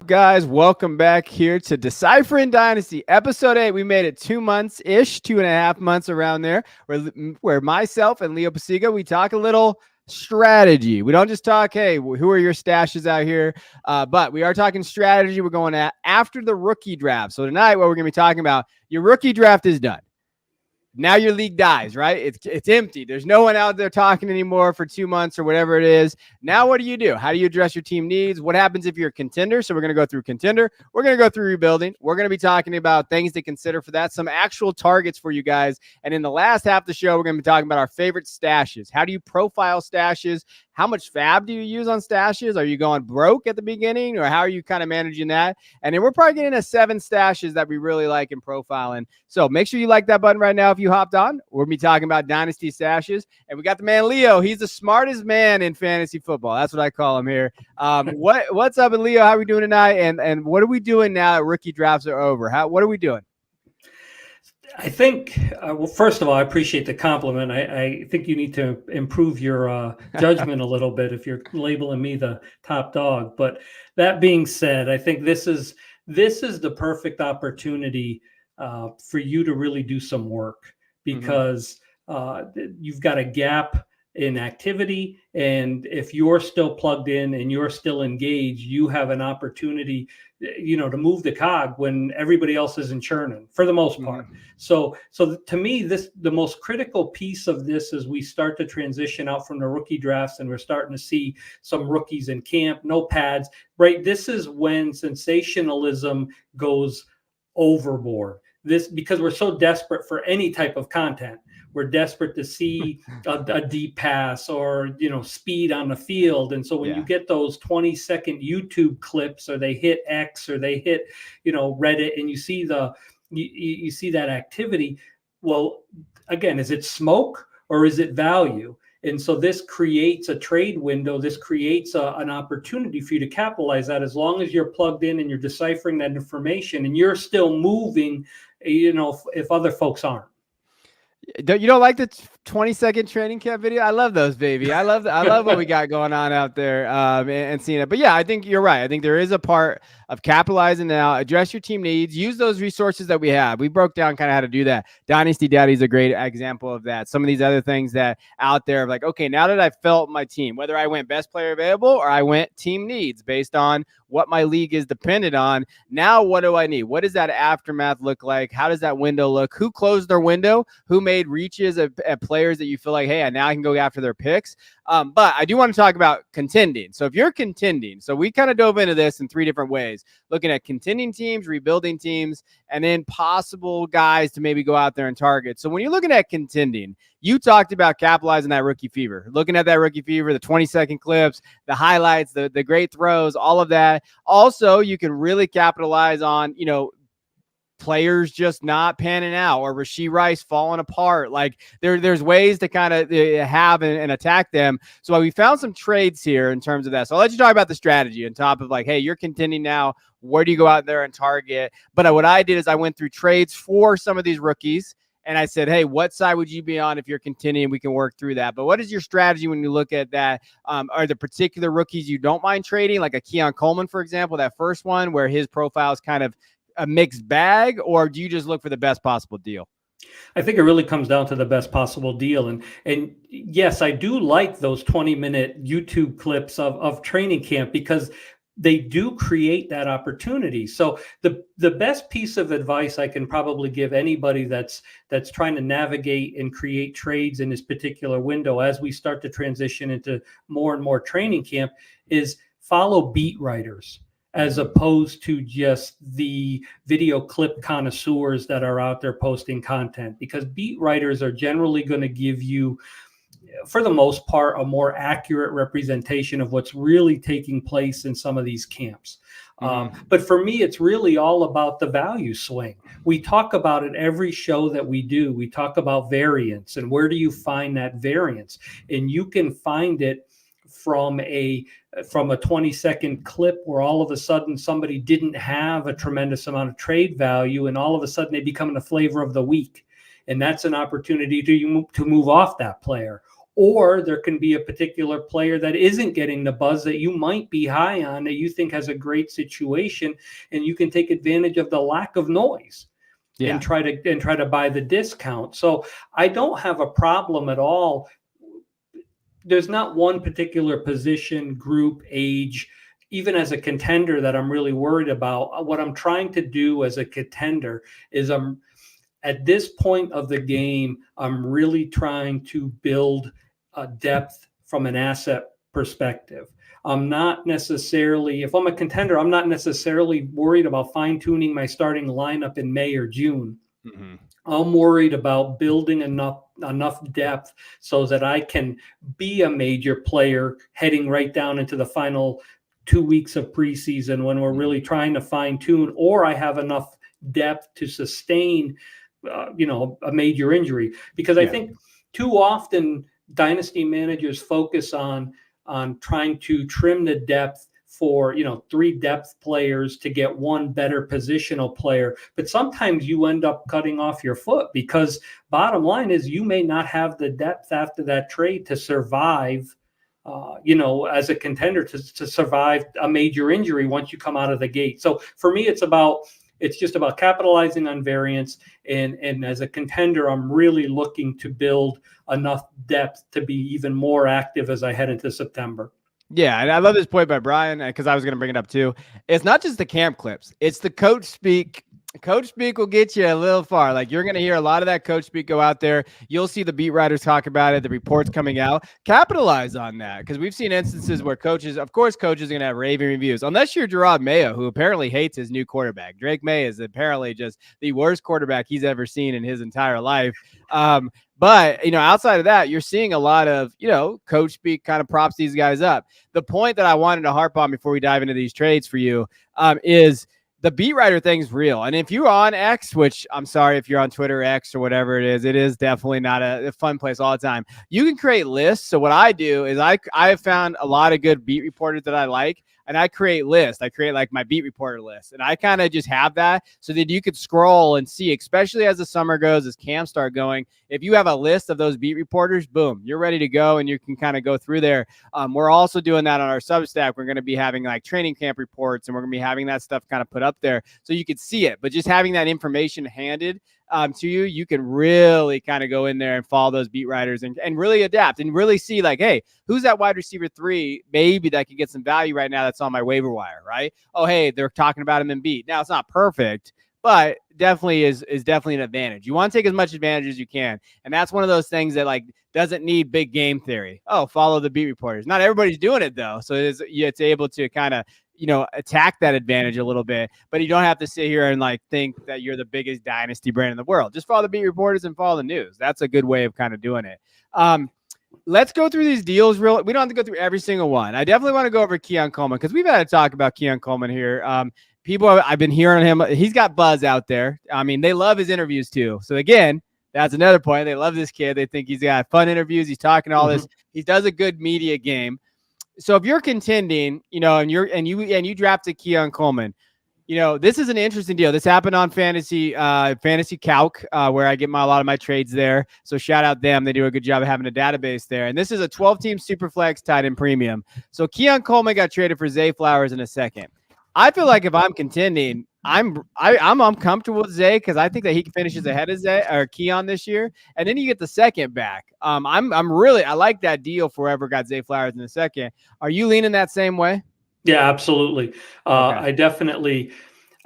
up, guys? Welcome back here to Deciphering Dynasty, episode 8. We made it 2 months-ish, 2.5 months around there, where myself and Leo Pasiga, we talk a little strategy. We don't just talk, hey, who are your stashes out here? But we are talking strategy. We're going after the rookie draft. So tonight, what we're going to be talking about, your rookie draft is done. Now your league dies, right? It's empty. There's no one out there talking anymore for 2 months or whatever it is. Now what do you do? How do you address your team needs? What happens if you're a contender? So we're going to go through contender. We're going to go through rebuilding. We're going to be talking about things to consider for that, some actual targets for you guys. And in the last half of the show, we're going to be talking about our favorite stashes. How do you profile stashes? How much fab do you use on stashes? Are you going broke at the beginning, or how are you kind of managing that? And then we're probably getting 7 stashes that we really like in profiling. So make sure you like that button right now if you hopped on. We'll be talking about Dynasty Stashes. And we got the man Leo. He's the smartest man in fantasy football. That's what I call him here. What's up, Leo? How are we doing tonight? And what are we doing now that rookie drafts are over? What are we doing? I think, well, first of all, I appreciate the compliment. I think you need to improve your judgment a little bit if you're labeling me the top dog. But that being said, I think this is the perfect opportunity for you to really do some work, because you've got a gap in activity. And if you're still plugged in and you're still engaged, you have an opportunity, to move the cog when everybody else isn't churning, for the most part. So to me, the most critical piece of this is we start to transition out from the rookie drafts, and we're starting to see some rookies in camp, no pads, right? This is when sensationalism goes overboard. Because we're so desperate for any type of content. We're desperate to see a deep pass or, speed on the field. And so when you get those 20-second YouTube clips, or they hit X, or they hit, Reddit, and you see you see that activity, well, again, is it smoke or is it value? And so this creates a trade window. This creates an opportunity for you to capitalize that, as long as you're plugged in and you're deciphering that information and you're still moving, if other folks aren't. You don't like the 20-second training camp video? I love those, baby. I love what we got going on out there and seeing it. But yeah, I think you're right. I think there is a part of capitalizing now, address your team needs, use those resources that we have. We broke down kind of how to do that. Dynasty Daddy is a great example of that. Some of these other things that out there, like, okay, now that I've felt my team, whether I went best player available or I went team needs based on what my league is dependent on, now what do I need? What does that aftermath look like? How does that window look? Who closed their window? Who made reaches at players that you feel like, hey, now I can go after their picks? But I do want to talk about contending. So if you're contending, so we kind of dove into this in 3 different ways, looking at contending teams, rebuilding teams, and then possible guys to maybe go out there and target. So when you're looking at contending, you talked about capitalizing that rookie fever, looking at that rookie fever, the 20-second clips, the highlights, the great throws, all of that. Also, you can really capitalize on, players just not panning out, or Rashee Rice falling apart. Like there's ways to kind of have and attack them. So we found some trades here in terms of that. So I'll let you talk about the strategy on top of, like, hey, you're contending now. Where do you go out there and target? But what I did is I went through trades for some of these rookies, and I said, hey, what side would you be on if you're contending? We can work through that. But what is your strategy when you look at that? Are there particular rookies you don't mind trading, like a Keon Coleman, for example, that first one where his profile is kind of a mixed bag, or do you just look for the best possible deal? I think it really comes down to the best possible deal. And yes, I do like those 20-minute YouTube clips of training camp, because they do create that opportunity. So the best piece of advice I can probably give anybody that's trying to navigate and create trades in this particular window, as we start to transition into more and more training camp, is follow beat writers, as opposed to just the video clip connoisseurs that are out there posting content, because beat writers are generally going to give you, for the most part, a more accurate representation of what's really taking place in some of these camps. But for me, it's really all about the value swing. We talk about it every show that we do. We talk about variance, and where do you find that variance? And you can find it from a 20-second clip where all of a sudden somebody didn't have a tremendous amount of trade value, and all of a sudden they become the flavor of the week. And that's an opportunity to move off that player. Or there can be a particular player that isn't getting the buzz that you might be high on, that you think has a great situation, and you can take advantage of the lack of noise and try to buy the discount. So I don't have a problem at all. There's not one particular position, group, age, even as a contender, that I'm really worried about. What I'm trying to do as a contender is at this point of the game, I'm really trying to build a depth from an asset perspective. I'm not necessarily, if I'm a contender, I'm not necessarily worried about fine-tuning my starting lineup in May or June. Mm-hmm. I'm worried about building enough depth so that I can be a major player heading right down into the final 2 weeks of preseason when we're really trying to fine-tune, or I have enough depth to sustain a major injury. Because I think too often dynasty managers focus on trying to trim the depth for 3 depth players to get 1 better positional player. But sometimes you end up cutting off your foot, because bottom line is you may not have the depth after that trade to survive, as a contender, to survive a major injury once you come out of the gate. So for me, it's just about capitalizing on variance. And as a contender, I'm really looking to build enough depth to be even more active as I head into September. Yeah, and I love this point by Brian, because I was going to bring it up too. It's not just the camp clips. It's the coach speak. Coach speak will get you a little far. Like, you're going to hear a lot of that coach speak go out there. You'll see the beat writers talk about it, the reports coming out. Capitalize on that, because we've seen instances where coaches are going to have raving reviews, unless you're Gerard Mayo, who apparently hates his new quarterback. Drake May is apparently just the worst quarterback he's ever seen in his entire life. But, outside of that, you're seeing a lot of, coach speak kind of props these guys up. The point that I wanted to harp on before we dive into these trades for you is the beat writer thing's real. And if you're on X, which I'm sorry, if you're on Twitter, X, or whatever it is definitely not a fun place all the time. You can create lists. So what I do is I have found a lot of good beat reporters that I like, and I create lists. I create like my beat reporter list, and I kind of just have that so that you could scroll and see, especially as the summer goes, as camps start going. If you have a list of those beat reporters, boom, you're ready to go, and you can kind of go through there. We're also doing that on our Substack. We're going to be having like training camp reports, and we're going to be having that stuff kind of put up there so you could see it. But just having that information handed to you, you can really kind of go in there and follow those beat writers and really adapt and really see like, hey, who's that wide receiver 3 maybe that can get some value right now that's on my waiver wire, right? Oh, hey, they're talking about him in beat. Now, it's not perfect, but definitely is definitely an advantage. You want to take as much advantage as you can. And that's one of those things that like doesn't need big game theory. Oh, follow the beat reporters. Not everybody's doing it though. So it's able to kind of, attack that advantage a little bit, but you don't have to sit here and like think that you're the biggest dynasty brand in the world. Just follow the beat reporters and follow the news. That's a good way of kind of doing it. Let's go through these deals we don't have to go through every single one. I definitely want to go over Keon Coleman, because we've had to talk about Keon Coleman here. I've been hearing him. He's got buzz out there. I mean, they love his interviews too. So again, that's another point. They love this kid. They think he's got fun interviews. He's talking all this. He does a good media game. So if you're contending, and you drafted Keon Coleman, this is an interesting deal. This happened on Fantasy Calc, where I get a lot of my trades there. So shout out them. They do a good job of having a database there. And this is a 12-team Superflex tight end premium. So Keon Coleman got traded for Zay Flowers in a second. I feel like if I'm contending, I'm comfortable with Zay, because I think that he finishes ahead of Zay or Keon this year, and then you get the second back. I like that deal for whoever got Zay Flowers in the second. Are you leaning that same way? Yeah, absolutely. Okay.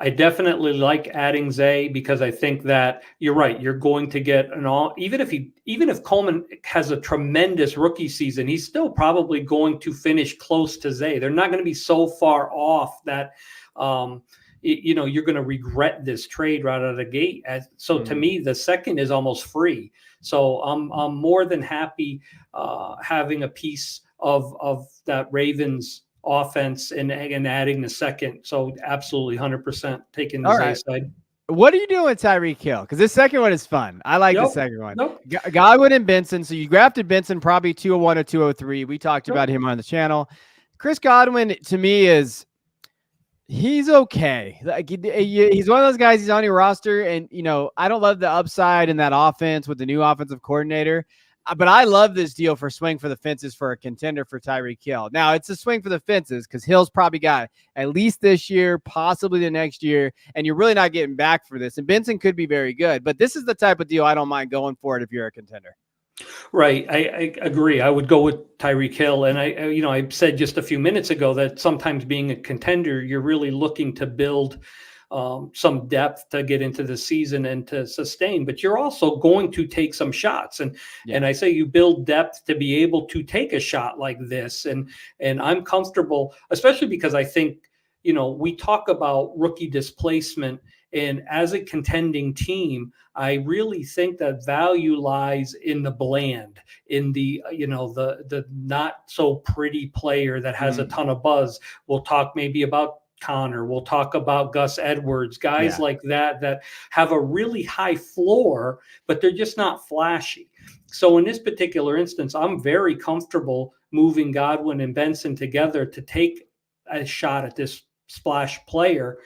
I definitely like adding Zay, because I think that you're right. You're going to get even if Coleman has a tremendous rookie season, he's still probably going to finish close to Zay. They're not going to be so far off that you're going to regret this trade right out of the gate. To me, the second is almost free. So I'm more than happy having a piece of that Ravens offense and adding the second. So absolutely 100% taking the Zay side. What are you doing with Tyreek Hill? Because this second one is fun. I like the second one. Godwin and Benson. So you drafted Benson probably 201 or 203. We talked about him on the channel. Chris Godwin, to me, he's okay. Like he's one of those guys. He's on your roster, and I don't love the upside in that offense with the new offensive coordinator. But I love this deal for swing for the fences for a contender for Tyreek Hill. Now it's a swing for the fences because Hill's probably got at least this year, possibly the next year, and you're really not getting back for this. And Benson could be very good, but this is the type of deal I don't mind going for it if you're a contender. Right. I agree. I would go with Tyreek Hill. And I said just a few minutes ago that sometimes being a contender, you're really looking to build some depth to get into the season and to sustain, but you're also going to take some shots. And I say you build depth to be able to take a shot like this. And I'm comfortable, especially because I think, we talk about rookie displacement, and as a contending team, I really think that value lies in the bland, in the the not so pretty player that has a ton of buzz. We'll talk maybe about Connor. We'll talk about Gus Edwards, guys like that have a really high floor, but they're just not flashy. So in this particular instance, I'm very comfortable moving Godwin and Benson together to take a shot at this splash player.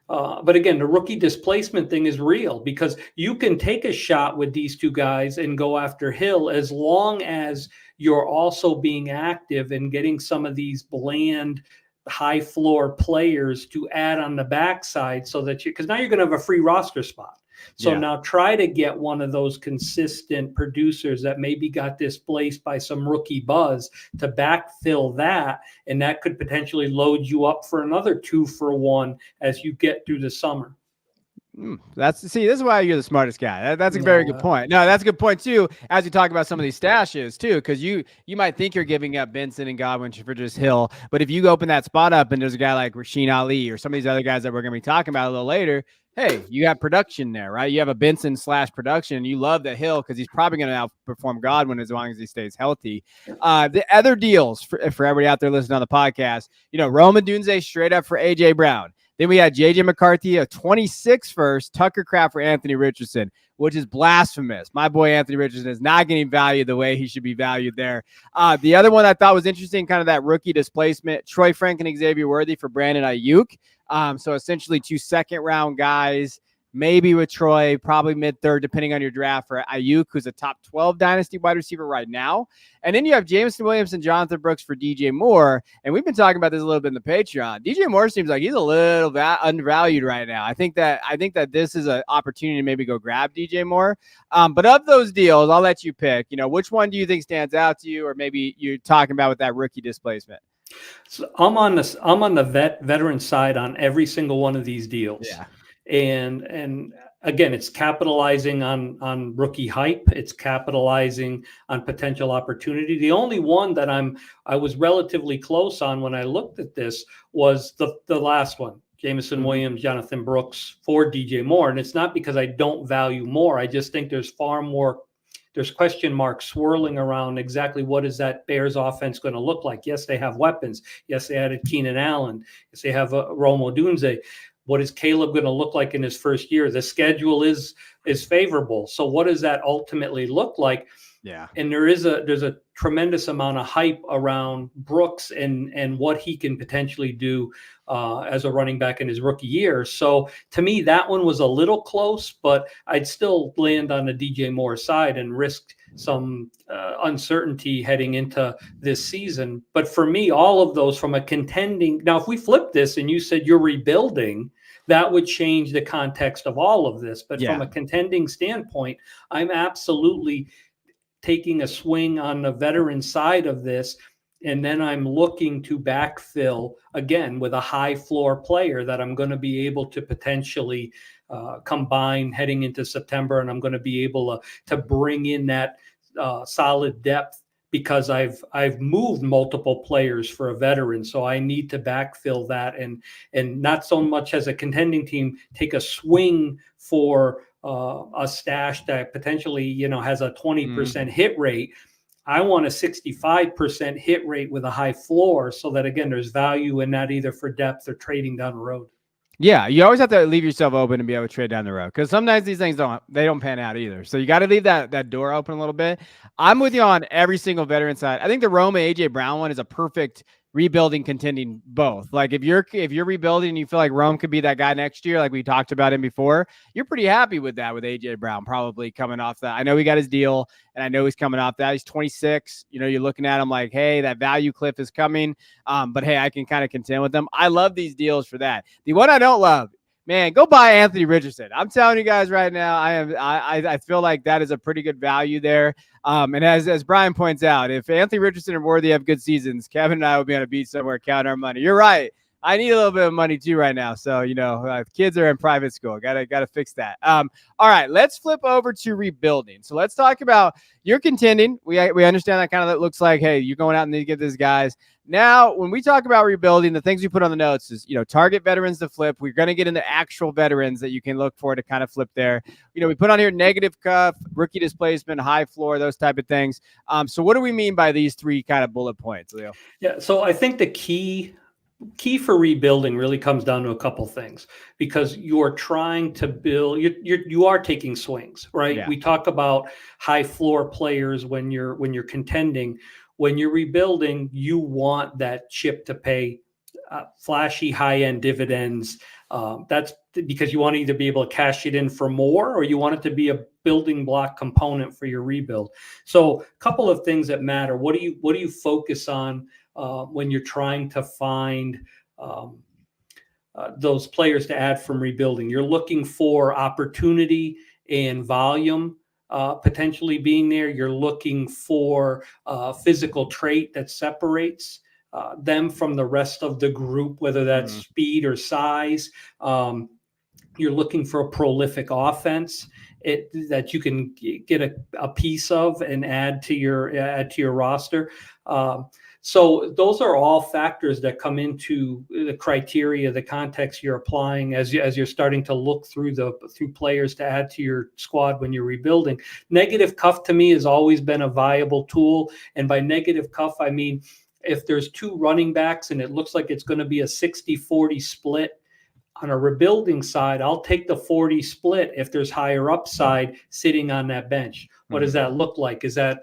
But again, the rookie displacement thing is real because you can take a shot with these two guys and go after Hill as long as you're also being active and getting some of these bland, high floor players to add on the backside so that because now you're going to have a free roster spot. So now try to get one of those consistent producers that maybe got displaced by some rookie buzz to backfill that. And that could potentially load you up for another 2-for-1 as you get through the summer. This is why you're the smartest guy. That's a very good point. No, that's a good point too. As you talk about some of these stashes too, because you might think you're giving up Benson and Godwin for just Hill, but if you open that spot up and there's a guy like Rasheen Ali or some of these other guys that we're going to be talking about a little later, hey, you have production there, right? You have a Benson / production. And you love the Hill because he's probably going to outperform Godwin as long as he stays healthy. The other deals for everybody out there listening on the podcast, Rome Odunze straight up for AJ Brown. Then we had J.J. McCarthy, a 26 first, Tucker Kraft for Anthony Richardson, which is blasphemous. My boy Anthony Richardson is not getting valued the way he should be valued there. The other one I thought was interesting, kind of that rookie displacement, Troy Frank and Xavier Worthy for Brandon Ayuk. So essentially 2 second-round guys, maybe with Troy, probably mid-third, depending on your draft for Ayuk, who's a top 12 dynasty wide receiver right now. And then you have Jameson Williams and Jonathan Brooks for DJ Moore. And we've been talking about this a little bit in the Patreon. DJ Moore seems like he's a little undervalued right now. I think that this is an opportunity to maybe go grab DJ Moore. But of those deals, I'll let you pick. Which one do you think stands out to you, or maybe you're talking about with that rookie displacement? So I'm on the veteran side on every single one of these deals. Yeah. And again, it's capitalizing on rookie hype. It's capitalizing on potential opportunity. The only one that I was relatively close on when I looked at this was the last one, Jameson Williams, Jonathan Brooks for DJ Moore. And it's not because I don't value Moore. I just think there's question marks swirling around exactly what is that Bears offense going to look like. Yes, they have weapons. Yes, they added Keenan Allen. Yes, they have Rome Odunze. What is Caleb going to look like in his first year? The schedule is favorable. So what does that ultimately look like? Yeah. And there's a tremendous amount of hype around Brooks and what he can potentially do as a running back in his rookie year. So to me, that one was a little close, but I'd still land on the DJ Moore side and risk some uncertainty heading into this season. But for me, all of those from a contending. Now, if we flip this and you said you're rebuilding, that would change the context of all of this. But from a contending standpoint, I'm absolutely taking a swing on the veteran side of this. And then I'm looking to backfill again with a high floor player that I'm going to be able to potentially combine heading into September. And I'm going to be able to bring in that solid depth because I've moved multiple players for a veteran. So I need to backfill that and not so much as a contending team, take a swing for a stash that potentially, has a 20% hit rate. I want a 65% hit rate with a high floor so that, again, there's value in that either for depth or trading down the road. Yeah, you always have to leave yourself open and be able to trade down the road because sometimes these things don't pan out either. So you got to leave that door open a little bit. I'm with you on every single veteran side. I think the Rome AJ Brown one is a perfect rebuilding, contending, both. Like if you're rebuilding and you feel like Rome could be that guy next year, like we talked about him before, you're pretty happy with that with AJ Brown probably coming off that. I know he got his deal and I know he's coming off that. He's 26. You know, you're looking at him like, hey, that value cliff is coming. But hey, I can kind of contend with them. I love these deals for that. The one I don't love, man, go buy Anthony Richardson. I'm telling you guys right now, I feel like that is a pretty good value there. And as Brian points out, if Anthony Richardson and Worthy have good seasons, Kevin and I will be on a beach somewhere counting our money. You're right. I need a little bit of money too right now. So, you know, kids are in private school. Gotta fix that. All right, let's flip over to rebuilding. So let's talk about you're contending. We understand that kind of looks like, hey, you're going out and need to get these guys. Now, when we talk about rebuilding, the things we put on the notes is, you know, target veterans to flip. We're going to get into actual veterans that you can look for to kind of flip there. You know, we put on here negative cuff, rookie displacement, high floor, those type of things. So what do we mean by these three kind of bullet points, Leo? Yeah, so I think the key for rebuilding really comes down to a couple things, because you're trying to build, you are taking swings, right? Yeah. We talk about high floor players when you're contending. When you're rebuilding, you want that chip to pay flashy high-end dividends. That's because you want to either be able to cash it in for more, or you want it to be a building block component for your rebuild. So a couple of things that matter. What do you focus on when you're trying to find those players to add from rebuilding? You're looking for opportunity and volume potentially being there. You're looking for physical trait that separates them from the rest of the group, whether that's speed or size. You're looking for a prolific offense that you can get a piece of and add to your roster. So those are all factors that come into the criteria, the context you're applying as you're starting to look through players to add to your squad when you're rebuilding. Negative cuff to me has always been a viable tool. And by negative cuff, I mean, if there's two running backs and it looks like it's going to be a 60-40 split on a rebuilding side, I'll take the 40 split if there's higher upside sitting on that bench. What does that look like? Is that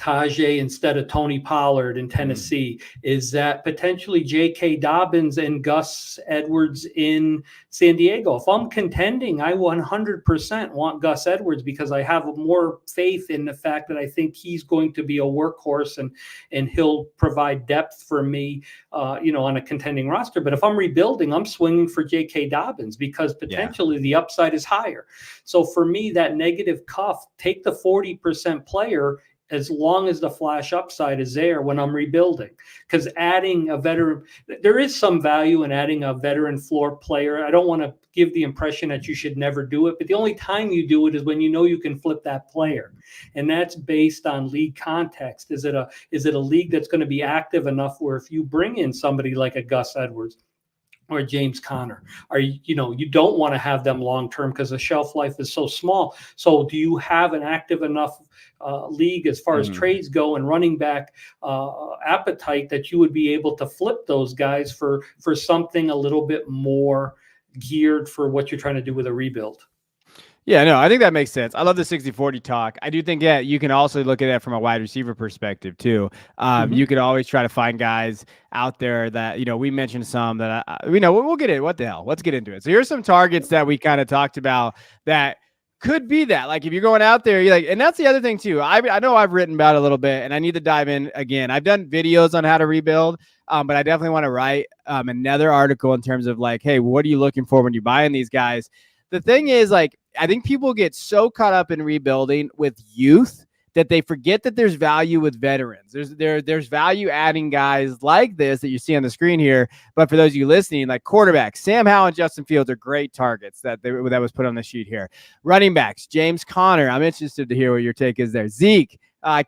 Tajay instead of Tony Pollard in Tennessee? Is that potentially J.K. Dobbins and Gus Edwards in San Diego? If I'm contending, I 100% want Gus Edwards because I have more faith in the fact that I think he's going to be a workhorse and he'll provide depth for me, on a contending roster. But if I'm rebuilding, I'm swinging for J.K. Dobbins because potentially the upside is higher. So for me, that negative cuff, take the 40% player as long as the flash upside is there when I'm rebuilding. Because adding a veteran, there is some value in adding a veteran floor player. I don't want to give the impression that you should never do it, but the only time you do it is when you know you can flip that player. And that's based on league context. Is it a league that's going to be active enough where if you bring in somebody like a Gus Edwards or James Conner, you don't want to have them long-term because the shelf life is so small. So do you have an active enough league as far as trades go and running back appetite that you would be able to flip those guys for something a little bit more geared for what you're trying to do with a rebuild? Yeah, no, I think that makes sense. I love the 60-40 talk. I do think, you can also look at it from a wide receiver perspective too. You could always try to find guys out there that, we mentioned some that we'll get in. What the hell? Let's get into it. So here's some targets that we kind of talked about that could be that. Like if you're going out there, you're like, and that's the other thing too. I know I've written about it a little bit and I need to dive in again. I've done videos on how to rebuild, but I definitely want to write another article in terms of like, hey, what are you looking for when you're buying these guys? The thing is, like, I think people get so caught up in rebuilding with youth that they forget that there's value with veterans. There's value adding guys like this that you see on the screen here. But for those of you listening, like quarterbacks, Sam Howell and Justin Fields are great targets that was put on the sheet here. Running backs, James Conner. I'm interested to hear what your take is there. Zeke.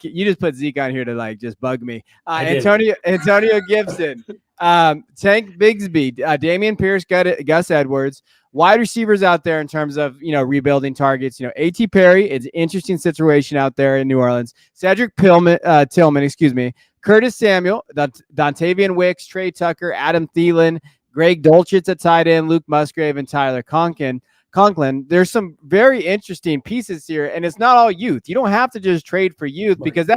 You just put Zeke on here to like just bug me. Antonio Gibson, Tank Bigsby, Damian Pierce, Gus Edwards. Wide receivers out there in terms of, rebuilding targets, A.T. Perry, it's an interesting situation out there in New Orleans. Cedric Tillman, Curtis Samuel, Dontavian Wicks, Trey Tucker, Adam Thielen, Greg Dulcich at tight end, Luke Musgrave, and Tyler Conklin. There's some very interesting pieces here, and it's not all youth. You don't have to just trade for youth because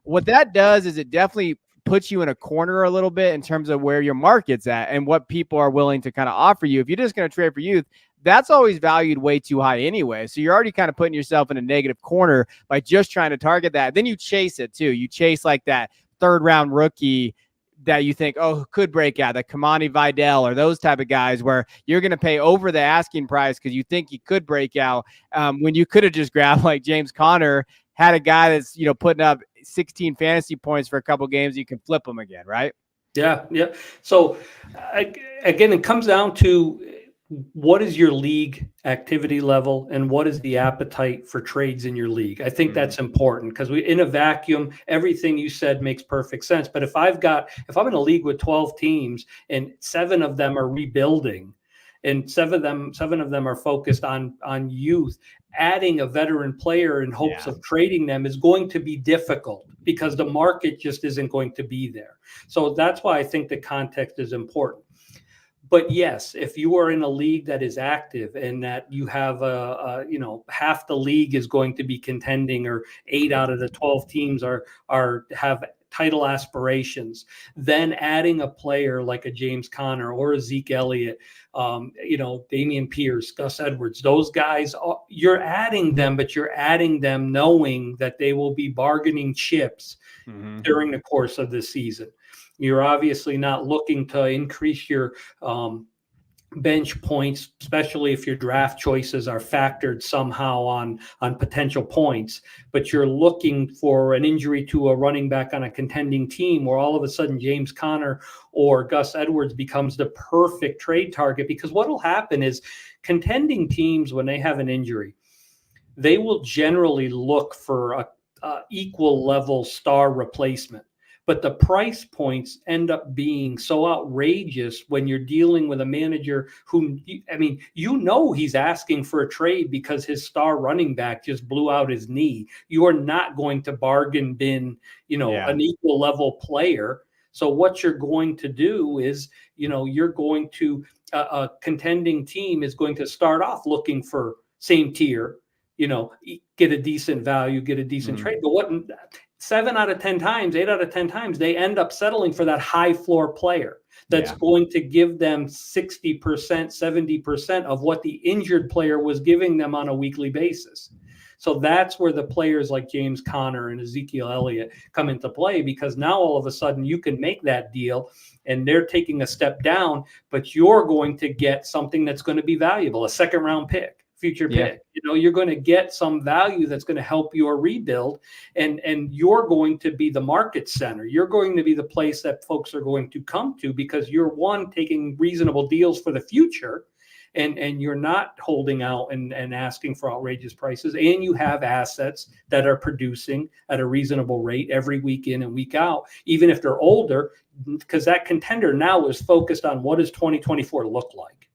what that does is it definitely puts you in a corner a little bit in terms of where your market's at and what people are willing to kind of offer you. If you're just going to trade for youth, that's always valued way too high anyway. So you're already kind of putting yourself in a negative corner by just trying to target that. Then you chase it too. You chase like that third round rookie that you think, oh, could break out, like Kamani Vidal or those type of guys where you're going to pay over the asking price because you think he could break out, when you could have just grabbed like James Conner, had a guy that's, putting up 16 fantasy points for a couple games, you can flip them again, right? Yeah. So again, it comes down to what is your league activity level and what is the appetite for trades in your league. I think that's important because in a vacuum, everything you said makes perfect sense. But if I'm in a league with 12 teams and 7 of them are rebuilding and 7 of them are focused on youth, adding a veteran player in hopes of trading them is going to be difficult because the market just isn't going to be there. So that's why I think the context is important. But yes, if you are in a league that is active and that you have half the league is going to be contending, or 8 out of the 12 teams have title aspirations, then adding a player like a James Conner or a Zeke Elliott, Damian Pierce, Gus Edwards, those guys, you're adding them, but you're adding them knowing that they will be bargaining chips during the course of the season. You're obviously not looking to increase your bench points, especially if your draft choices are factored somehow on potential points. But you're looking for an injury to a running back on a contending team where all of a sudden James Conner or Gus Edwards becomes the perfect trade target. Because what will happen is contending teams, when they have an injury, they will generally look for a equal level star replacement. But the price points end up being so outrageous when you're dealing with a manager who, he's asking for a trade because his star running back just blew out his knee. You are not going to bargain bin, an equal level player. So what you're going to do is, you're going to, a contending team is going to start off looking for same tier, get a decent value, get a decent trade. But what 7 out of 10 times, 8 out of 10 times, they end up settling for that high floor player that's going to give them 60%, 70% of what the injured player was giving them on a weekly basis. So that's where the players like James Conner and Ezekiel Elliott come into play, because now all of a sudden you can make that deal and they're taking a step down, but you're going to get something that's going to be valuable, a second round pick, future pick. You're going to get some value that's going to help your rebuild, and you're going to be the market center. You're going to be the place that folks are going to come to because you're taking reasonable deals for the future, and you're not holding out and asking for outrageous prices, and you have assets that are producing at a reasonable rate every week in and week out, even if they're older, because that contender now is focused on what does 2024 look like.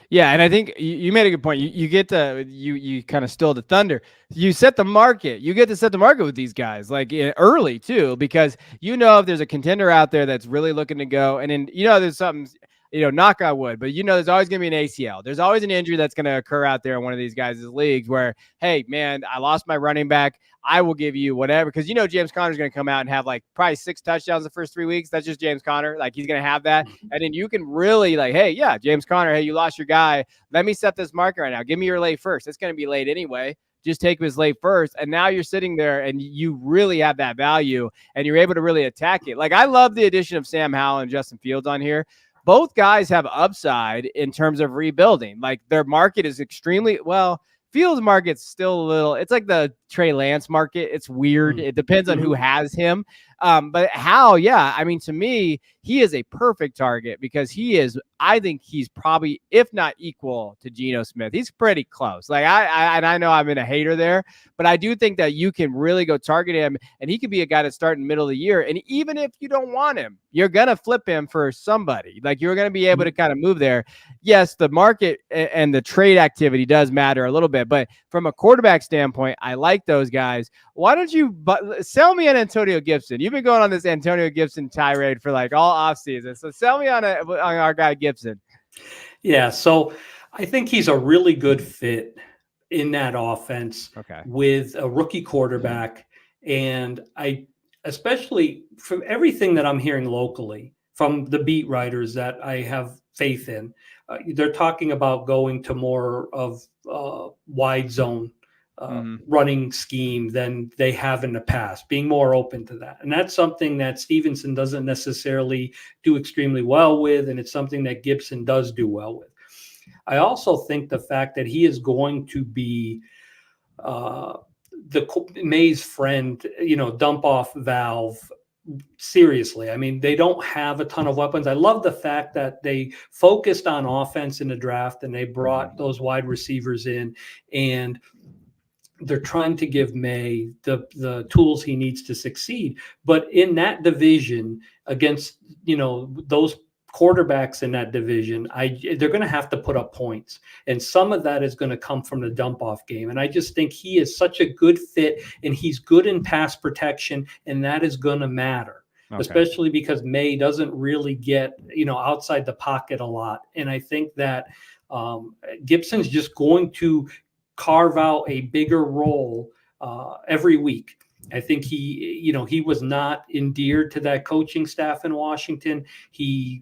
Yeah, and I think you made a good point. You get to you kind of stole the thunder. You set the market. You get to set the market with these guys like early too, because if there's a contender out there that's really looking to go, and then there's something, knock on wood, but there's always going to be an ACL. There's always an injury that's going to occur out there in one of these guys' leagues where, hey man, I lost my running back. I will give you whatever, because James Conner's going to come out and have like probably 6 touchdowns the first 3 weeks. That's just James Conner. Like he's going to have that. And then you can really like, hey, yeah, James Conner, hey, you lost your guy. Let me set this market right now. Give me your late first. It's going to be late anyway. Just take him as late first. And now you're sitting there and you really have that value and you're able to really attack it. Like I love the addition of Sam Howell and Justin Fields on here. Both guys have upside in terms of rebuilding. Like their market is extremely Fields market's still a little, it's like the Trey Lance market. It's weird. It depends on who has him. But Howell, to me, he is a perfect target because I think he's probably, if not equal to Geno Smith, he's pretty close. Like I know I'm in a hater there, but I do think that you can really go target him and he could be a guy to start in the middle of the year. And even if you don't want him, you're going to flip him for somebody. Like you're going to be able to kind of move there. Yes, the market and the trade activity does matter a little bit, but from a quarterback standpoint, I like those guys. Why don't you sell me on Antonio Gibson? You've been going on this Antonio Gibson tirade for like all offseason. So sell me on our guy Gibson. Yeah, so I think he's a really good fit in that offense with a rookie quarterback. And especially from everything that I'm hearing locally from the beat writers that I have faith in, they're talking about going to more of wide zone running scheme than they have in the past, being more open to that. And that's something that Stevenson doesn't necessarily do extremely well with, and it's something that Gibson does do well with. I also think the fact that he is going to be May's friend, dump off valve. Seriously, I mean, they don't have a ton of weapons. I love the fact that they focused on offense in the draft and they brought those wide receivers in, and they're trying to give May the tools he needs to succeed. But in that division, against those quarterbacks in that division, they're going to have to put up points, and some of that is going to come from the dump off game. And I just think he is such a good fit, and he's good in pass protection, and that is going to matter, especially because May doesn't really get outside the pocket a lot. And I think that Gibson's just going to carve out a bigger role every week. I think he was not endeared to that coaching staff in Washington. He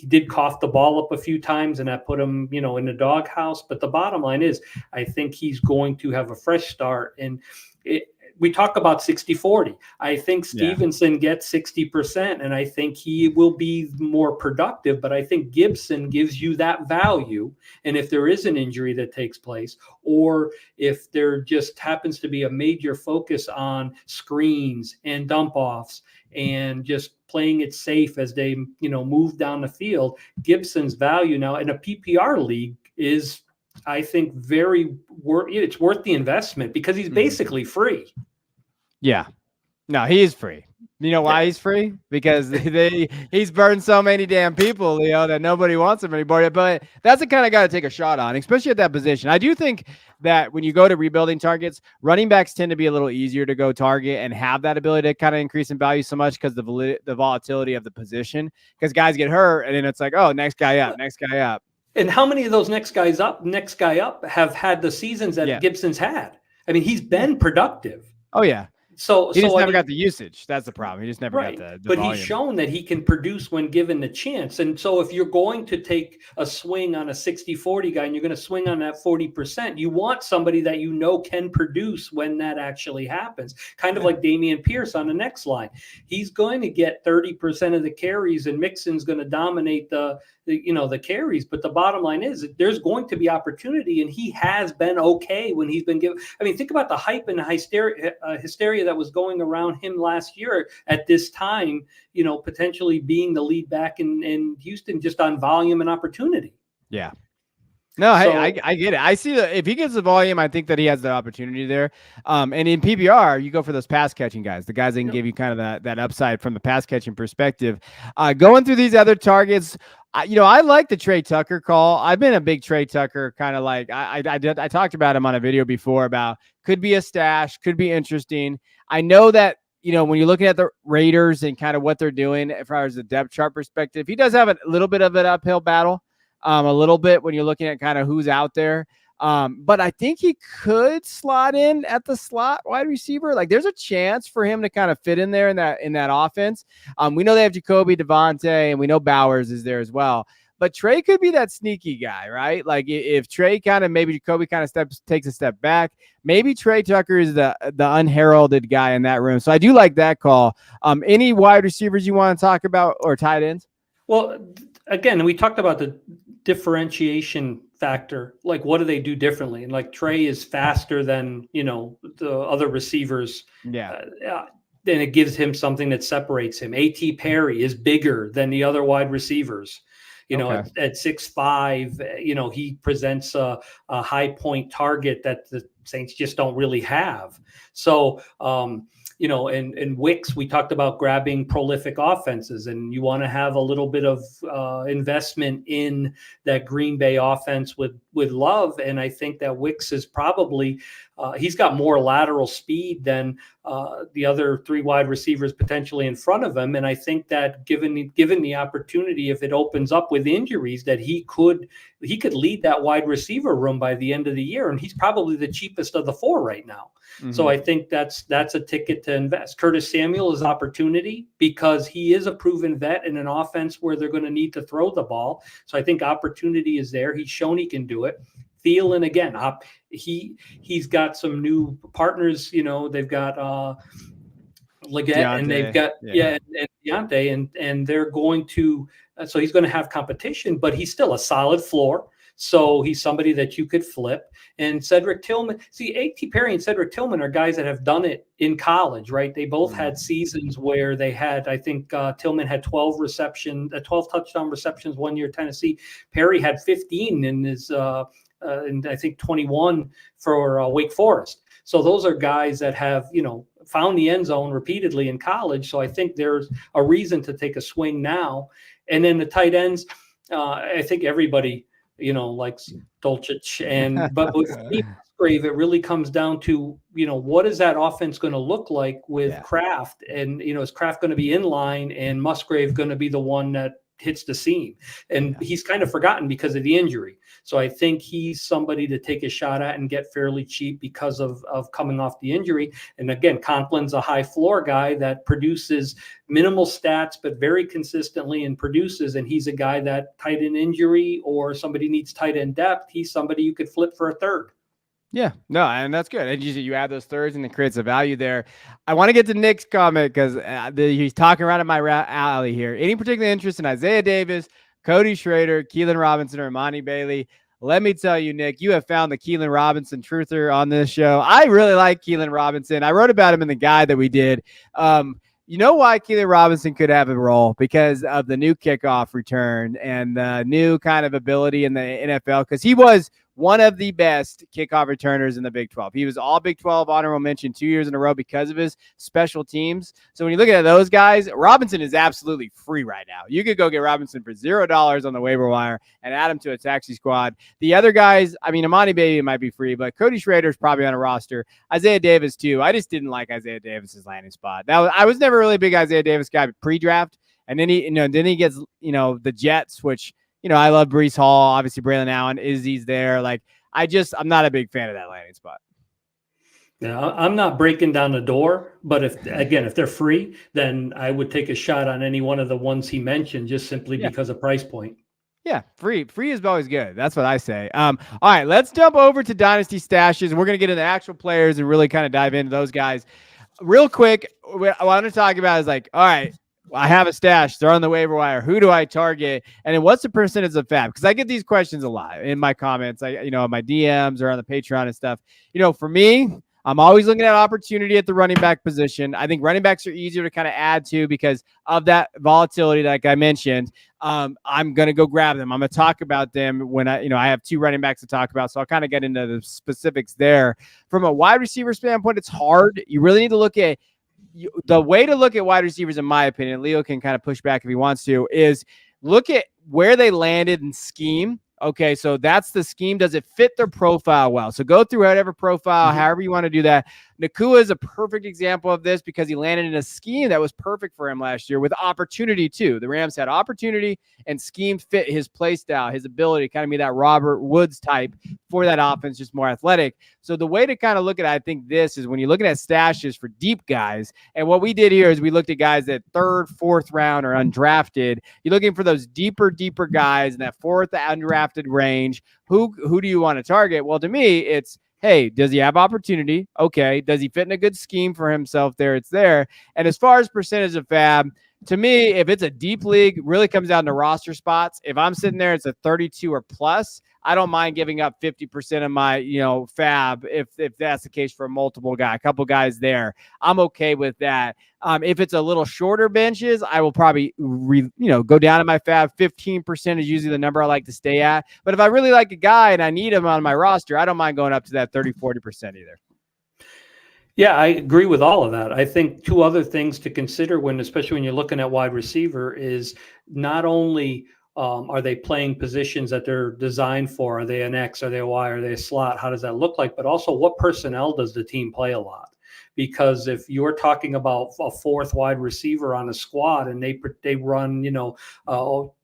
did cough the ball up a few times, and that put him, in the doghouse. But the bottom line is, I think he's going to have a fresh start. And we talk about 60-40. I think Stevenson gets 60%, and I think he will be more productive. But I think Gibson gives you that value. And if there is an injury that takes place, or if there just happens to be a major focus on screens and dump offs and just playing it safe as they, move down the field, Gibson's value now in a PPR league is, I think, it's worth the investment because he's basically free. Yeah. No, he is free. You know why he's free? Because he's burned so many damn people, that nobody wants him anymore. But that's the kind of guy to take a shot on, especially at that position. I do think that when you go to rebuilding targets, running backs tend to be a little easier to go target and have that ability to kind of increase in value so much because the volatility of the position. Because guys get hurt, and then it's like, oh, next guy up. And how many of those next guy up have had the seasons that Gibson's had? I mean, he's been productive. Oh yeah. So he just never got the usage. That's the problem. He just never got the but volume. He's shown that he can produce when given the chance. And so if you're going to take a swing on a 60-40 guy and you're going to swing on that 40%, you want somebody that can produce when that actually happens. Kind of like Damian Pierce on the next line. He's going to get 30% of the carries, and Mixon's going to dominate the carries. But the bottom line is there's going to be opportunity, and he has been okay when he's been given. I mean, think about the hype and the hysteria that was going around him last year at this time, potentially being the lead back in Houston just on volume and opportunity. Yeah. No, hey, I get it. I see that if he gets the volume, I think that he has the opportunity there. And in PPR, you go for those pass catching guys, the guys that can give you kind of that upside from the pass catching perspective. Going through these other targets, I like the Trey Tucker call. I've been a big Trey Tucker kind of like I talked about him on a video before about could be a stash, could be interesting. I know that, when you're looking at the Raiders and kind of what they're doing as far as the depth chart perspective, he does have a little bit of an uphill battle, a little bit when you're looking at kind of who's out there. But I think he could slot in at the slot wide receiver. Like there's a chance for him to kind of fit in there in that offense. We know they have Jacoby, Devontae, and we know Bowers is there as well. But Trey could be that sneaky guy, right? Like if Trey maybe Jacoby kind of takes a step back, maybe Trey Tucker is the unheralded guy in that room. So I do like that call. Any wide receivers you want to talk about or tight ends? Well, again, we talked about the differentiation factor. Like, what do they do differently? And like Trey is faster than, the other receivers. Yeah. Then it gives him something that separates him. A.T. Perry is bigger than the other wide receivers. At 6'5", he presents a high point target that the Saints just don't really have. So, and Wicks, we talked about grabbing prolific offenses, and you want to have a little bit of investment in that Green Bay offense with Love, and I think that Wicks is probably he's got more lateral speed than the other 3 wide receivers potentially in front of him. And I think that given the opportunity, if it opens up with injuries, that he could lead that wide receiver room by the end of the year. And he's probably the cheapest of the 4 right now. So I think that's a ticket to invest. Curtis Samuel is opportunity because he is a proven vet in an offense where they're going to need to throw the ball. So I think opportunity is there. He's shown he can do it. Thielen, again, he's got some new partners. They've got Leggett, Deontay, and they've got and Deontay, and they're going to. So he's going to have competition, but he's still a solid floor. So he's somebody that you could flip. And Cedric Tillman, A.T. Perry and Cedric Tillman are guys that have done it in college, right? They both had seasons where they had, I think Tillman had 12 touchdown receptions one year at Tennessee. Perry had 15 in his, and I think 21 for Wake Forest. So those are guys that have, found the end zone repeatedly in college. So I think there's a reason to take a swing now. And then the tight ends, I think everybody, likes Dulcich, but with Musgrave, it really comes down to, what is that offense going to look like with Kraft? And, is Kraft going to be in line and Musgrave going to be the one that hits the seam? And he's kind of forgotten because of the injury. So I think he's somebody to take a shot at and get fairly cheap because of coming off the injury. And again, Conklin's a high floor guy that produces minimal stats, but very consistently and produces. And he's a guy that tight end injury or somebody needs tight end depth. He's somebody you could flip for a third. Yeah, no, and that's good. And you add those thirds and it creates a value there. I want to get to Nick's comment because he's talking right at my alley here. Any particular interest in Isaiah Davis, Cody Schrader, Keelan Robinson, or Imani Bailey? Let me tell you, Nick, you have found the Keelan Robinson truther on this show. I really like Keelan Robinson. I wrote about him in the guide that we did. You know why Keelan Robinson could have a role? Because of the new kickoff return and the new kind of ability in the NFL, because he was one of the best kickoff returners in the Big 12. He was all Big 12 honorable mention 2 years in a row because of his special teams. So when you look at those guys, Robinson is absolutely free right now. You could go get Robinson for $0 on the waiver wire and add him to a taxi squad. The other guys, Imani Bailey might be free, but Cody Schrader is probably on a roster. Isaiah Davis too. I just didn't like Isaiah Davis's landing spot. Now, I was never really a big Isaiah Davis guy pre-draft, and then he gets the Jets, which. I love Breece Hall. Obviously, Braylon Allen, Izzy's there. I'm not a big fan of that landing spot. Yeah, I'm not breaking down the door, but if they're free, then I would take a shot on any one of the ones he mentioned just simply because of price point. Yeah, free is always good. That's what I say. All right, let's jump over to Dynasty Stashes, and we're going to get into actual players and really kind of dive into those guys. Real quick, what I want to talk about is all right, I have a stash. They're on the waiver wire. Who do I target? And then what's the percentage of fab? Because I get these questions a lot in my comments, my DMs or on the Patreon and stuff. For me, I'm always looking at opportunity at the running back position. I think running backs are easier to kind of add to because of that volatility, like I mentioned. I'm going to go grab them. I'm going to talk about them when I have 2 running backs to talk about. So I'll kind of get into the specifics there. From a wide receiver standpoint, it's hard. You really need to look at the way to look at wide receivers, in my opinion, Leo can kind of push back if he wants to, is look at where they landed in scheme. Okay, so that's the scheme. Does it fit their profile well? So go through whatever profile, however you want to do that. Nakua is a perfect example of this because he landed in a scheme that was perfect for him last year with opportunity too. The Rams had opportunity and scheme fit his play style, his ability to kind of be that Robert Woods type for that offense, just more athletic. So the way to kind of look at it, I think this is when you're looking at stashes for deep guys. And what we did here is we looked at guys that 3rd, 4th round or undrafted. You're looking for those deeper guys in that 4th undrafted range. Who do you want to target? Well, to me, it's, hey, does he have opportunity? Okay. Does he fit in a good scheme for himself there? It's there. And as far as percentage of fab, to me, if it's a deep league, really comes down to roster spots. If I'm sitting there, it's a 32 or plus. I don't mind giving up 50% of my, fab if that's the case for a multiple guy, a couple guys there. I'm okay with that. If it's a little shorter benches, I will probably, go down to my fab. 15% is usually the number I like to stay at. But if I really like a guy and I need him on my roster, I don't mind going up to that 30, 40% either. Yeah, I agree with all of that. I think 2 other things to consider especially when you're looking at wide receiver is not only Are they playing positions that they're designed for? Are they an X? Are they a Y? Are they a slot? How does that look like? But also, what personnel does the team play a lot? Because if you're talking about a fourth wide receiver on a squad and they run,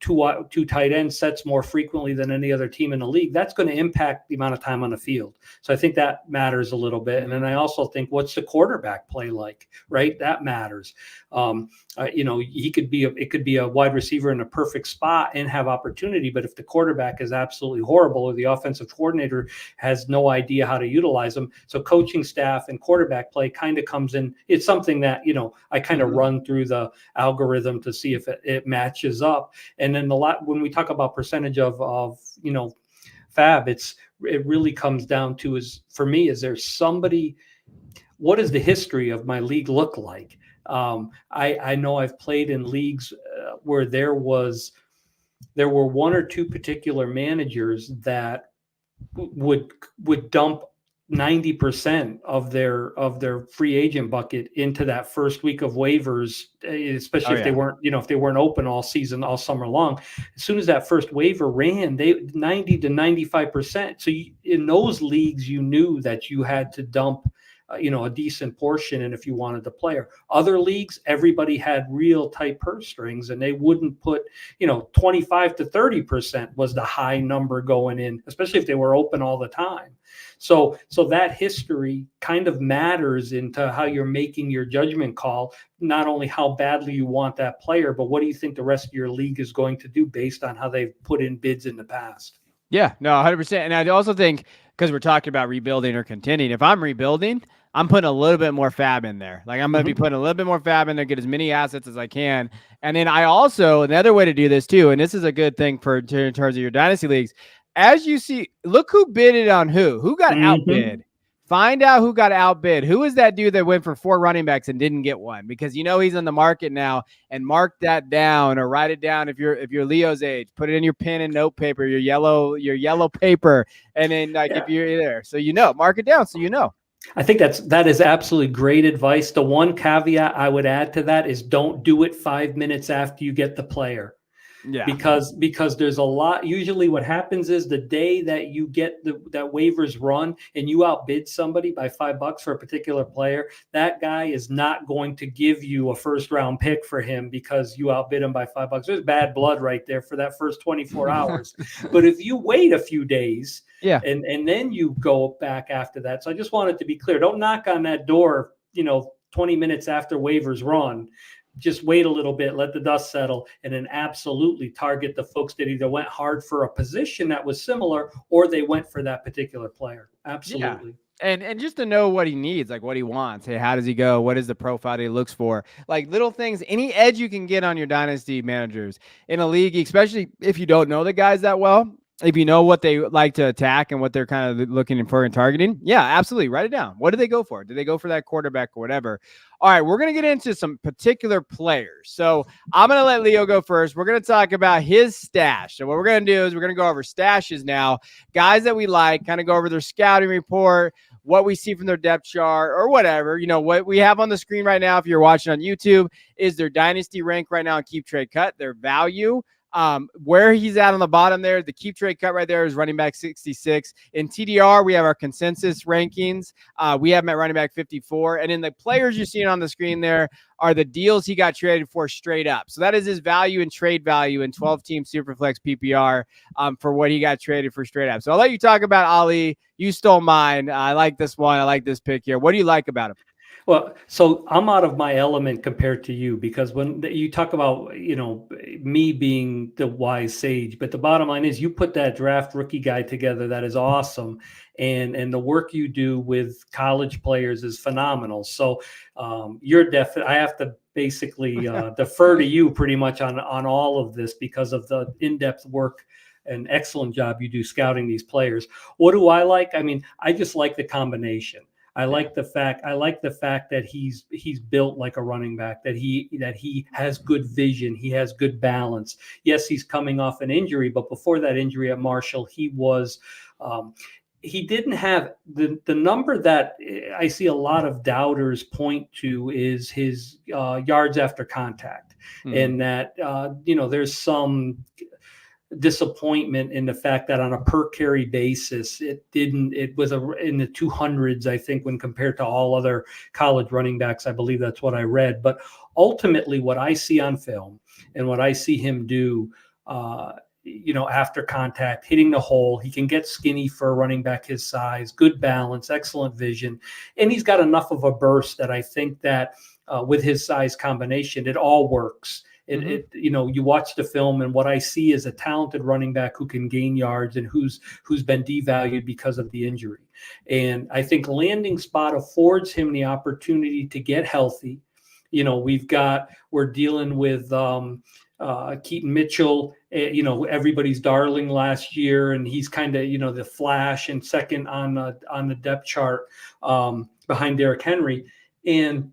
two tight end sets more frequently than any other team in the league, that's going to impact the amount of time on the field. So I think that matters a little bit. And then I also think, what's the quarterback play like, right? That matters. It could be a wide receiver in a perfect spot and have opportunity, but if the quarterback is absolutely horrible or the offensive coordinator has no idea how to utilize them, so coaching staff and quarterback play kind of comes in. It's something that, I kind of run through the algorithm to see if it matches up. And then when we talk about percentage of fab, it really comes down to, is there somebody, what does the history of my league look like? I know I've played in leagues where there were one or two particular managers that would dump 90% of their free agent bucket into that first week of waivers, especially if they weren't open all season, all summer long. As soon as that first waiver ran, they 90 to 95%. So in those leagues, you knew that you had to dump a decent portion. And if you wanted the player, other leagues, everybody had real tight purse strings and they wouldn't put, 25 to 30% was the high number going in, especially if they were open all the time. So that history kind of matters into how you're making your judgment call, not only how badly you want that player, but what do you think the rest of your league is going to do based on how they've put in bids in the past? Yeah, no, 100%. And I also think, because we're talking about rebuilding or contending, if I'm rebuilding, I'm putting a little bit more fab in there. Like I'm going to be putting a little bit more fab in there, get as many assets as I can. And then another way to do this too, and this is a good thing in terms of your dynasty leagues, as you see, look who bidded on who got outbid. Find out who got outbid. Who is that dude that went for 4 running backs and didn't get one? Because he's in the market now, and mark that down or write it down if you're Leo's age. Put it in your pen and note paper, your yellow paper, and then if you're there, so mark it down so I think that is absolutely great advice. The one caveat I would add to that is don't do it 5 minutes after you get the player. Yeah, because there's a lot. Usually what happens is the day that you get that waivers run and you outbid somebody by $5 for a particular player, that guy is not going to give you a first round pick for him because you outbid him by $5. There's bad blood right there for that first 24 hours. But if you wait a few days, and then you go back after that. So I just wanted to be clear. Don't knock on that door, 20 minutes after waivers run. Just wait a little bit, let the dust settle, and then absolutely target the folks that either went hard for a position that was similar or they went for that particular player. Absolutely. Yeah. And just to know what he needs, like what he wants. Hey, how does he go? What is the profile that he looks for? Like little things, any edge you can get on your dynasty managers in a league, especially if you don't know the guys that well. If you know what they like to attack and what they're kind of looking for and targeting, yeah, absolutely. Write it down. What do they go for? Do they go for that quarterback or whatever? All right, we're going to get into some particular players. So I'm going to let Leo go first. We're going to talk about his stash. So what we're going to do is we're going to go over stashes now, guys that we like, kind of go over their scouting report, what we see from their depth chart or whatever. What we have on the screen right now, if you're watching on YouTube, is their dynasty rank right now on Keep Trade Cut, their value. Where he's at on the bottom there, the Keep Trade Cut right there is running back 66. In TDR, we have our consensus rankings. We have him at running back 54. And in the players you're seeing on the screen there are the deals he got traded for straight up. So that is his value and trade value in 12-team Superflex PPR for what he got traded for straight up. So I'll let you talk about Ali. You stole mine. I like this one. I like this pick here. What do you like about him? Well, so I'm out of my element compared to you because when you talk about, me being the wise sage, but the bottom line is you put that draft rookie guide together. That is awesome. And the work you do with college players is phenomenal. So I have to basically defer to you pretty much on all of this because of the in-depth work and excellent job you do scouting these players. What do I like? I mean, I just like the combination. I like the fact that he's built like a running back, that he has good vision, he has good balance. Yes, he's coming off an injury, but before that injury at Marshall, he was he didn't have the number that I see a lot of doubters point to is his yards after contact, and that there's some disappointment in the fact that on a per carry basis, it was in the 200s, I think, when compared to all other college running backs. I believe that's what I read. But ultimately, what I see on film and what I see him do, after contact, hitting the hole, he can get skinny for a running back his size, good balance, excellent vision. And he's got enough of a burst that I think that with his size combination, it all works. You watch the film, and what I see is a talented running back who can gain yards and who's been devalued because of the injury. And I think landing spot affords him the opportunity to get healthy. We're dealing with Keaton Mitchell, everybody's darling last year, and he's kind of the flash and second on the depth chart behind Derrick Henry. And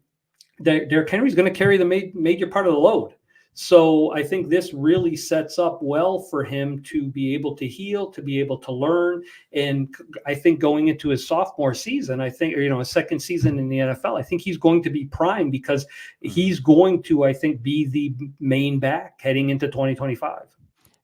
Derrick Henry's going to carry the major part of the load. So I think this really sets up well for him to be able to heal, to be able to learn. And I think going into his sophomore season, his second season in the NFL, I think he's going to be prime because he's going to, I think, be the main back heading into 2025.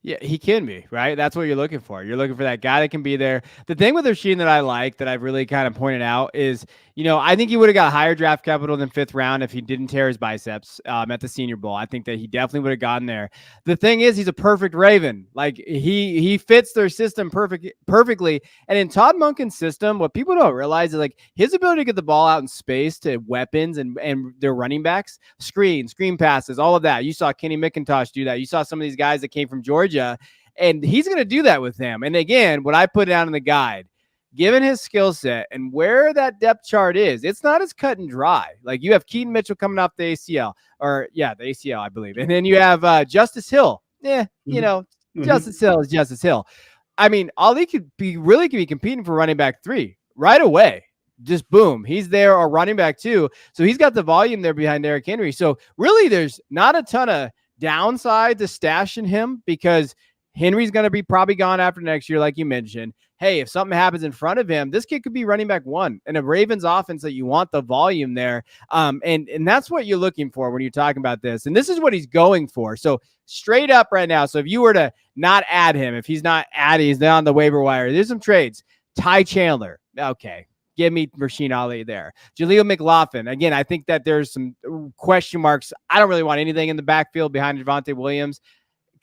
Yeah, he can be, right? That's what you're looking for. You're looking for that guy that can be there. The thing with Rasheed that I like, that I've really kind of pointed out, is, I think he would have got higher draft capital than 5th round if he didn't tear his biceps at the Senior Bowl. I think that he definitely would have gotten there. The thing is, he's a perfect Raven. Like, he fits their system perfectly. And in Todd Monken's system, what people don't realize is, like, his ability to get the ball out in space to weapons and their running backs, screen passes, all of that. You saw Kenny McIntosh do that. You saw some of these guys that came from Georgia, and he's going to do that with them. And again, what I put down in the guide, given his skill set and where that depth chart is, it's not as cut and dry. Like, you have Keaton Mitchell coming off the ACL, the ACL, I believe. And then you have Justice Hill. Justice Hill is Justice Hill. I mean, Ali could be competing for running back 3 right away. Just boom, he's there, or running back 2. So he's got the volume there behind Derrick Henry. So really, there's not a ton of downside to stashing him, because Henry's going to be probably gone after next year, like you mentioned. Hey, if something happens in front of him, this kid could be running back 1 in a Ravens offense that you want the volume there. And that's what you're looking for when you're talking about this. And this is what he's going for. So straight up right now, so if you were to not add him, if he's not on the waiver wire, there's some trades. Ty Chandler. Okay. Give me Rasheed Ali there. Jaleel McLaughlin. Again, I think that there's some question marks. I don't really want anything in the backfield behind Javonte Williams.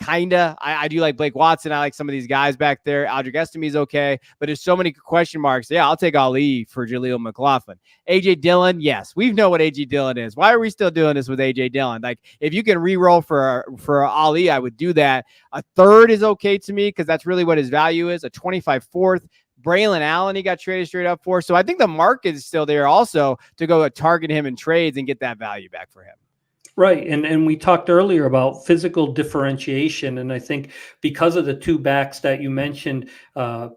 Kinda. I do like Blake Watson. I like some of these guys back there. Aldrick Estime okay, but there's so many question marks. Yeah, I'll take Ali for Jaleel McLaughlin. AJ Dillon, yes, we know what AJ Dillon is. Why are we still doing this with AJ Dillon? Like, if you can re-roll for Ali, I would do that. A 3rd is okay to me, because that's really what his value is. A 25 4th. Braylon Allen, he got traded straight up for. So I think the market is still there also to go target him in trades and get that value back for him. Right. And we talked earlier about physical differentiation. And I think because of the 2 backs that you mentioned,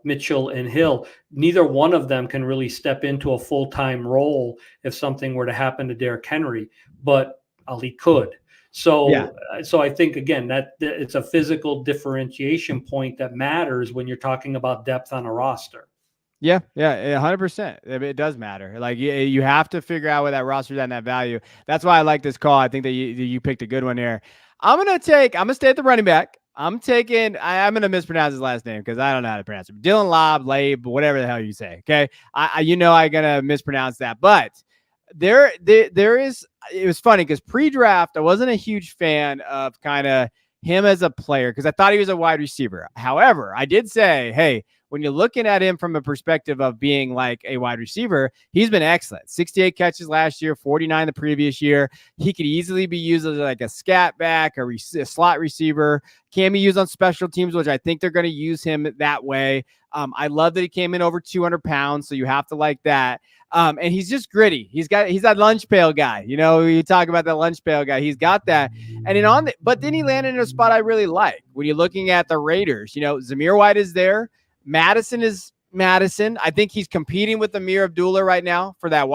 Mitchell and Hill, neither one of them can really step into a full-time role if something were to happen to Derrick Henry, but Ali could. So I think, again, that it's a physical differentiation point that matters when you're talking about depth on a roster. Yeah, 100%. It does matter. Like, you have to figure out where that roster's at and that value. That's why I like this call. I think that you picked a good one here. I'm going to stay at the running back. I'm going to mispronounce his last name because I don't know how to pronounce it. Dylan Labe, whatever the hell you say. Okay. I'm going to mispronounce that, but there is, it was funny because pre-draft, I wasn't a huge fan of kind of him as a player because I thought he was a wide receiver. However, I did say, hey, when you're looking at him from a perspective of being like a wide receiver, he's been excellent. 68 catches last year, 49 the previous year. He could easily be used as like a scat back, a slot receiver. Can be used on special teams, which I think they're going to use him that way. I love that he came in over 200 pounds, so you have to like that. And he's just gritty. He's that lunch pail guy. You know, you talk about that lunch pail guy. He's got that. And but then he landed in a spot I really like. When you're looking at the Raiders, you know, Zamir White is there. Madison is Madison. I think he's competing with Amir Abdullah right now for that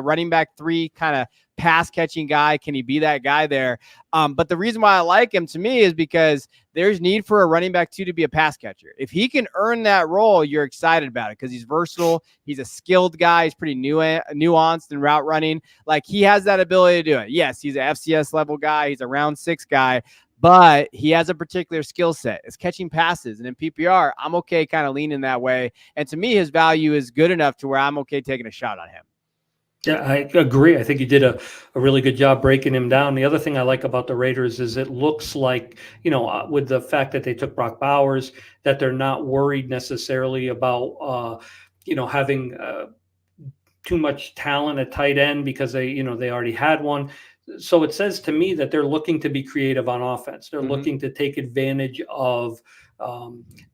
running back 3 kind of pass catching guy. Can he be that guy there? But the reason why I like him to me is because there's need for a running back 2 to be a pass catcher. If he can earn that role, you're excited about it because he's versatile. He's a skilled guy. He's pretty nuanced in route running. Like, he has that ability to do it. Yes, he's an FCS level guy. He's a round 6 guy. but he has a particular skill set. It's catching passes. And in PPR, I'm okay kind of leaning that way. And to me, his value is good enough to where I'm okay taking a shot on him. Yeah, I agree. I think you did a really good job breaking him down. The other thing I like about the Raiders is it looks like, with the fact that they took Brock Bowers, that they're not worried necessarily about, having too much talent at tight end because they already had one. So it says to me that they're looking to be creative on offense. They're looking to take advantage of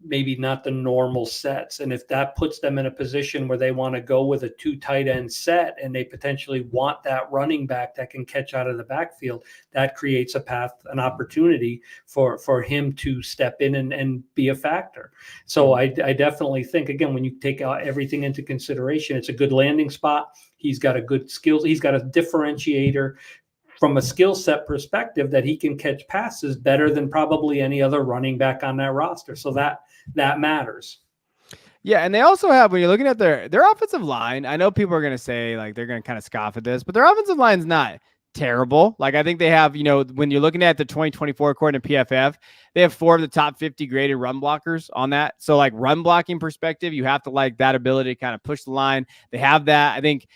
maybe not the normal sets. And if that puts them in a position where they want to go with a 2 tight end set and they potentially want that running back that can catch out of the backfield, that creates a path, an opportunity for him to step in and be a factor. So I definitely think, again, when you take everything into consideration, it's a good landing spot. He's got a good skills. He's got a differentiator from a skill set perspective that he can catch passes better than probably any other running back on that roster. So that matters. Yeah, and they also have, when you're looking at their offensive line, I know people are going to say, like, they're going to kind of scoff at this, but their offensive line's not terrible. Like, I think they have, when you're looking at the 2024 according to PFF, they have 4 of the top 50 graded run blockers on that. So, like, run blocking perspective, you have to like that ability to kind of push the line. They have that. I think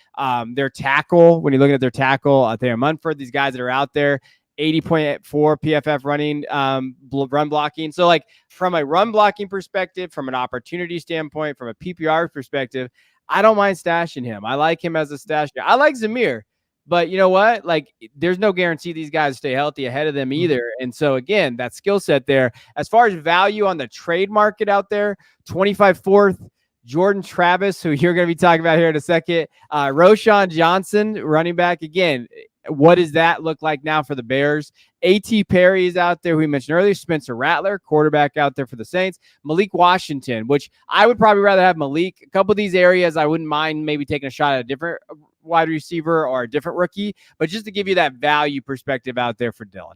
their tackle, when you're looking at their tackle, Thayer Munford, these guys that are out there, 80.4 PFF running run blocking. So, like, from a run blocking perspective, from an opportunity standpoint, from a PPR perspective, I don't mind stashing him. I like him as a stash guy. I like Zamir, but you know what? Like, there's no guarantee these guys stay healthy ahead of them either. And so, again, that skill set there. As far as value on the trade market out there, 25 fourth, Jordan Travis, who you're going to be talking about here in a second. Roshan Johnson, running back. Again, what does that look like now for the Bears? A.T. Perry is out there, who we mentioned earlier. Spencer Rattler, quarterback out there for the Saints. Malik Washington, which I would probably rather have Malik. A couple of these areas, I wouldn't mind maybe taking a shot at a different wide receiver or a different rookie, but just to give you that value perspective out there for Dylan.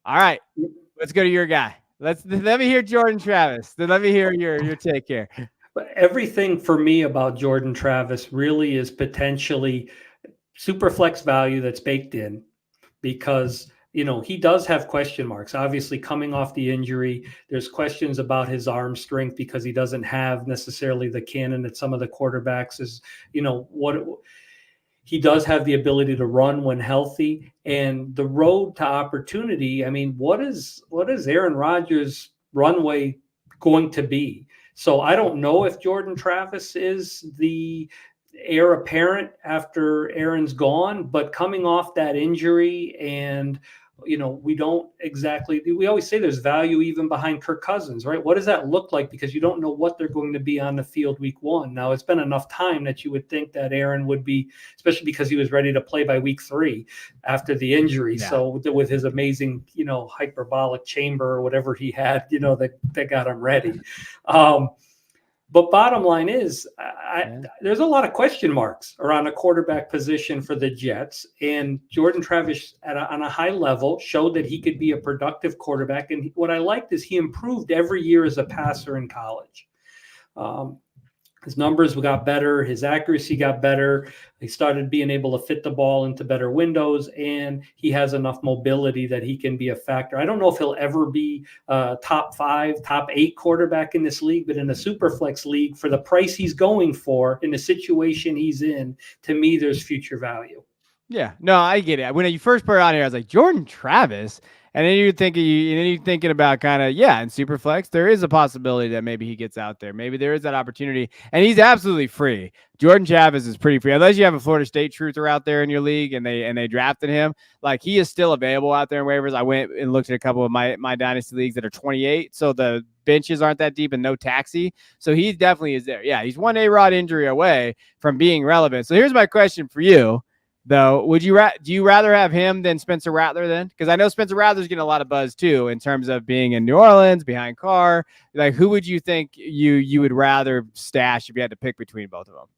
All right, let's go to your guy. Let me hear Jordan Travis. Then let me hear your take here. But everything for me about Jordan Travis really is potentially super flex value that's baked in, because he does have question marks. Obviously, coming off the injury, there's questions about his arm strength because he doesn't have necessarily the cannon that some of the quarterbacks is. He does have the ability to run when healthy, and the road to opportunity. I mean, what is Aaron Rodgers' runway going to be? So I don't know if Jordan Travis is the heir apparent after Aaron's gone, but coming off that injury, and we don't exactly, we always say there's value even behind Kirk Cousins, right? What does that look like? Because you don't know what they're going to be on the field week 1. Now, it's been enough time that you would think that Aaron would be, especially because he was ready to play by week 3 after the injury. Yeah. So with his amazing, hyperbolic chamber or whatever he had, that got him ready. But bottom line is, there's a lot of question marks around the quarterback position for the Jets. And Jordan Travis, on a high level, showed that he could be a productive quarterback. And what I liked is he improved every year as a passer in college. His numbers got better. His accuracy got better. He started being able to fit the ball into better windows, and he has enough mobility that he can be a factor. I don't know if he'll ever be top 5, top 8 quarterback in this league, but in a super flex league, for the price he's going for, in the situation he's in, to me, there's future value. Yeah, no, I get it. When you first put it on here, I was like, Jordan Travis. And then you're thinking about kind of, in Superflex, there is a possibility that maybe he gets out there. Maybe there is that opportunity. And he's absolutely free. Jordan Travis is pretty free. Unless you have a Florida State truther out there in your league and they drafted him. Like, he is still available out there in waivers. I went and looked at a couple of my Dynasty leagues that are 28. So the benches aren't that deep and no taxi. So he definitely is there. Yeah, he's one A-Rod injury away from being relevant. So here's my question for you. Though, do you rather have him than Spencer Rattler then? Because I know Spencer Rattler's getting a lot of buzz too in terms of being in New Orleans behind Carr. Like, who would you think you would rather stash if you had to pick between both of them?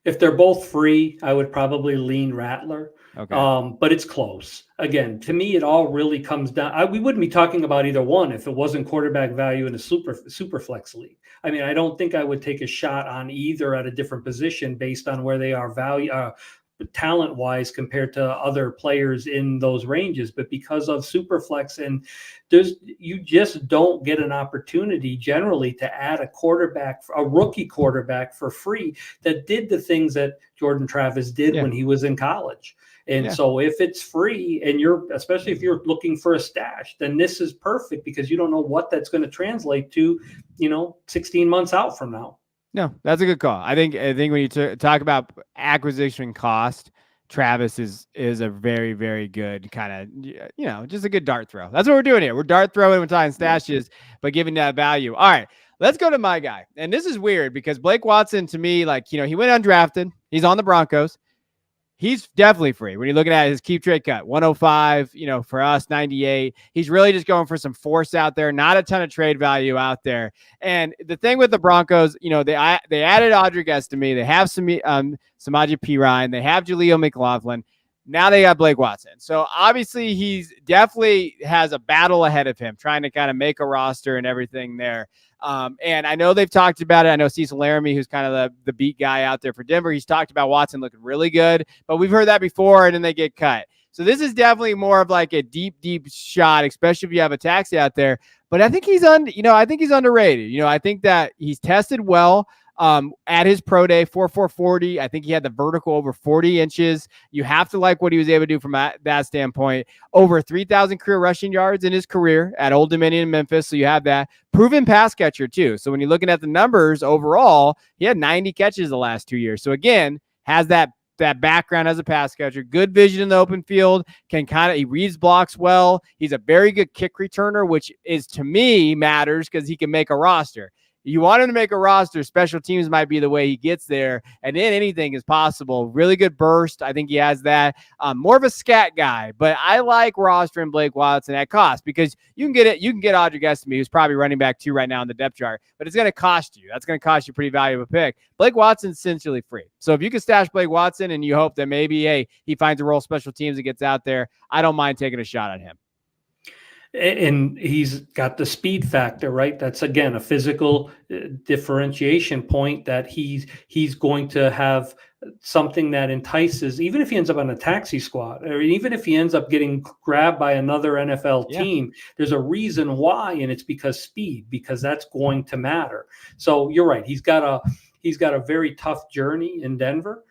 If they're both free, I would probably lean Rattler. Okay. But it's close. Again, to me, it all really comes down. We wouldn't be talking about either one if it wasn't quarterback value in a super flex league. I mean, I don't think I would take a shot on either at a different position based on where they are talent-wise compared to other players in those ranges, but because of Superflex, and you just don't get an opportunity generally to add a rookie quarterback for free that did the things that Jordan Travis did when he was in college. And so if it's free and especially if you're looking for a stash, then this is perfect because you don't know what that's going to translate to, 16 months out from now. No, that's a good call. I think when you talk about acquisition cost, Travis is a very, very good kind of, just a good dart throw. That's what we're doing here. We're dart throwing, we're talking stashes, but giving that value. All right, let's go to my guy. And this is weird because Blake Watson, to me, he went undrafted. He's on the Broncos. He's definitely free. When you're looking at his keep trade cut, 105, for us, 98. He's really just going for some force out there, not a ton of trade value out there. And the thing with the Broncos, they added Audric Estime. They have Samaje Perine. They have Jaleel McLaughlin. Now they got Blake Watson. So obviously he's definitely has a battle ahead of him, trying to kind of make a roster and everything there. And I know they've talked about it. I know Cecil Laramie, who's kind of the beat guy out there for Denver, he's talked about Watson looking really good, but we've heard that before, and then they get cut. So this is definitely more of like a deep, deep shot, especially if you have a taxi out there. But I think he's underrated. I think that he's tested well. At his pro day, 4.40. I think he had the vertical over 40 inches. You have to like what he was able to do from that standpoint. Over 3,000 career rushing yards in his career at Old Dominion in Memphis. So you have that. Proven pass catcher too. So when you're looking at the numbers overall, he had 90 catches the last 2 years. So again, has that background as a pass catcher, good vision in the open field, he reads blocks well. He's a very good kick returner, which is, to me, matters because he can make a roster. You want him to make a roster, special teams might be the way he gets there, and then anything is possible. Really good burst. I think he has that. More of a scat guy, but I like rostering Blake Watson at cost because you can get it. You can get Audric Estime, who's probably running back 2 right now in the depth chart, but it's going to cost you. That's going to cost you a pretty valuable pick. Blake Watson's essentially free. So if you can stash Blake Watson and you hope that maybe, he finds a role special teams and gets out there, I don't mind taking a shot on him. And he's got the speed factor, right? That's, again, a physical differentiation point that he's going to have something that entices, even if he ends up on a taxi squad, or even if he ends up getting grabbed by another NFL team, there's a reason why, and it's because that's going to matter. So you're right. He's got a very tough journey in Denver.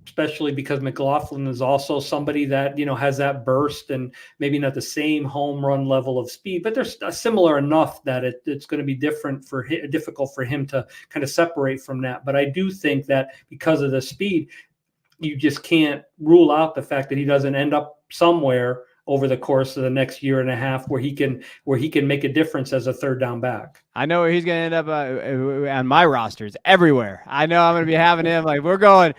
Especially because McLaughlin is also somebody that, has that burst and maybe not the same home run level of speed, but they're similar enough that it's going to be difficult for him to kind of separate from that. But I do think that because of the speed, you just can't rule out the fact that he doesn't end up somewhere over the course of the next year and a half where he can make a difference as a third down back. I know where he's going to end up on my rosters everywhere. I know I'm going to be having him we're going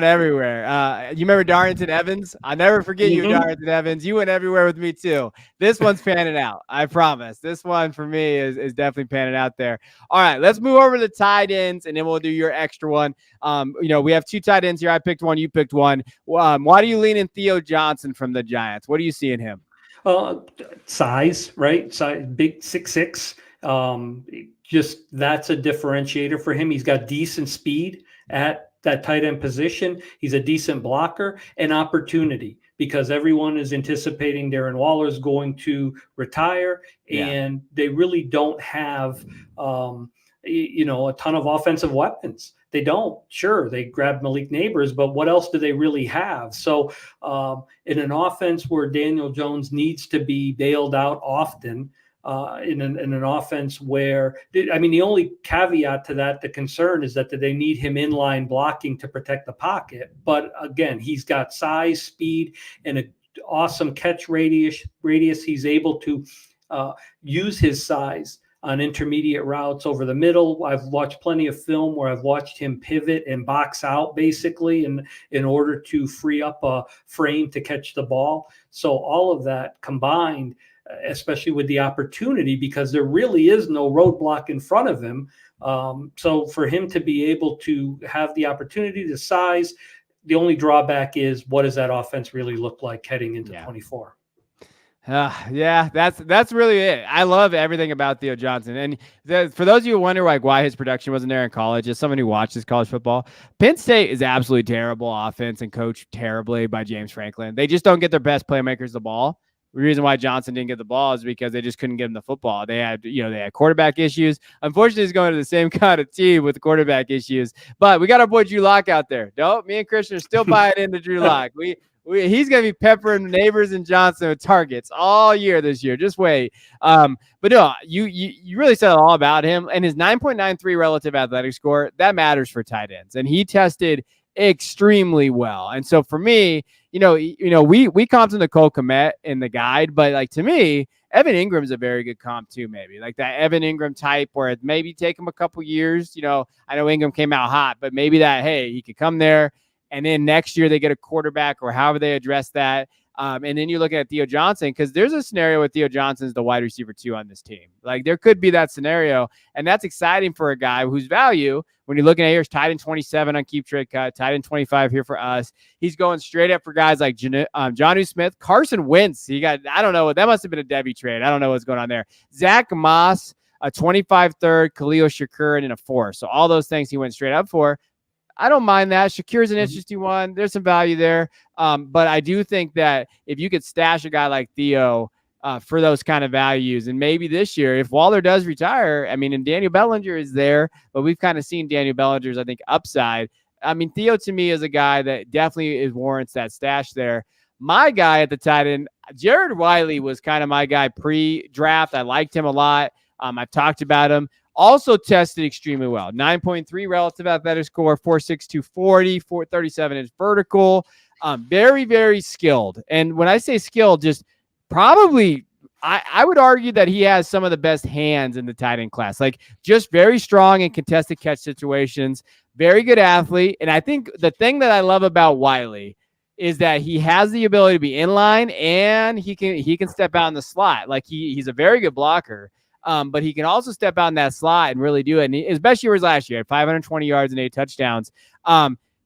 everywhere. You remember Darrington Evans? I'll never forget you, Darrington Evans. You went everywhere with me too. This one's panning out. I promise. This one for me is definitely panning out there. All right, let's move over to the tight ends and then we'll do your extra one. We have 2 tight ends here. I picked one. You picked one. Why do you lean in Theo Johnson from the Giants? What do you see in him? Size, right? Size, big 6'6". Just that's a differentiator for him. He's got decent speed at that tight end position. He's a decent blocker and opportunity because everyone is anticipating Darren Waller's going to retire and they really don't have, a ton of offensive weapons. They don't. Sure, they grabbed Malik Neighbors, but what else do they really have? So in an offense where Daniel Jones needs to be bailed out often, in an offense where, the only caveat to that, the concern is that they need him inline blocking to protect the pocket. But again, he's got size, speed, and an awesome catch radius. He's able to use his size on intermediate routes over the middle. I've watched plenty of film where I've watched him pivot and box out basically in order to free up a frame to catch the ball. So all of that combined, especially with the opportunity, because there really is no roadblock in front of him. So for him to be able to have the opportunity to size, the only drawback is what does that offense really look like heading into 24? Yeah, that's really it. I love everything about Theo Johnson. And for those of you who wonder like why his production wasn't there in college, as someone who watches college football, Penn State is absolutely terrible offense and coached terribly by James Franklin. They just don't get their best playmakers the ball. The reason why Johnson didn't get the ball is because they just couldn't get him the football. They had quarterback issues. Unfortunately, he's going to the same kind of team with quarterback issues. But we got our boy Drew Lock out there. Nope, me and Christian are still buying into Drew Lock. He's going to be peppering Neighbors and Johnson with targets all year this year. Just wait. But no, you really said all about him and his 9.93 relative athletic score. That matters for tight ends, and he tested extremely well. And so for me, we comped him to Cole Kmet in the guide, but like to me, Evan Ingram is a very good comp too. Maybe like that Evan Ingram type, where it maybe take him a couple years. I know Ingram came out hot, but maybe that he could come there. And then next year they get a quarterback or however they address that. And then you look at Theo Johnson, because there's a scenario with Theo Johnson as the wide receiver 2 on this team. Like there could be that scenario. And that's exciting for a guy whose value, when you're looking at here, is tied in 27 on Keep Trade Cut, tied in 25 here for us. He's going straight up for guys like Jonnu Smith, Carson Wentz. I don't know. That must have been a Debbie trade. I don't know what's going on there. Zach Moss, a 25 third, Khalil Shakur, and in a 4. So all those things he went straight up for. I don't mind that. Shakir's an interesting one. There's some value there. But I do think that if you could stash a guy like Theo for those kind of values, and maybe this year, if Waller does retire, and Daniel Bellinger is there, but we've kind of seen Daniel Bellinger's, I think, upside. Theo to me is a guy that definitely warrants that stash there. My guy at the tight end, Jared Wiley, was kind of my guy pre-draft. I liked him a lot. I've talked about him. Also tested extremely well. 9.3 relative athletic score, 4.6, 240, 437 inch vertical. Very, very skilled. And when I say skilled, just probably, I would argue that he has some of the best hands in the tight end class. Like just very strong in contested catch situations. Very good athlete. And I think the thing that I love about Wiley is that he has the ability to be in line and he can step out in the slot. Like he's a very good blocker. But he can also step out in that slot and really do it. And his best year was last year at 520 yards and 8 touchdowns.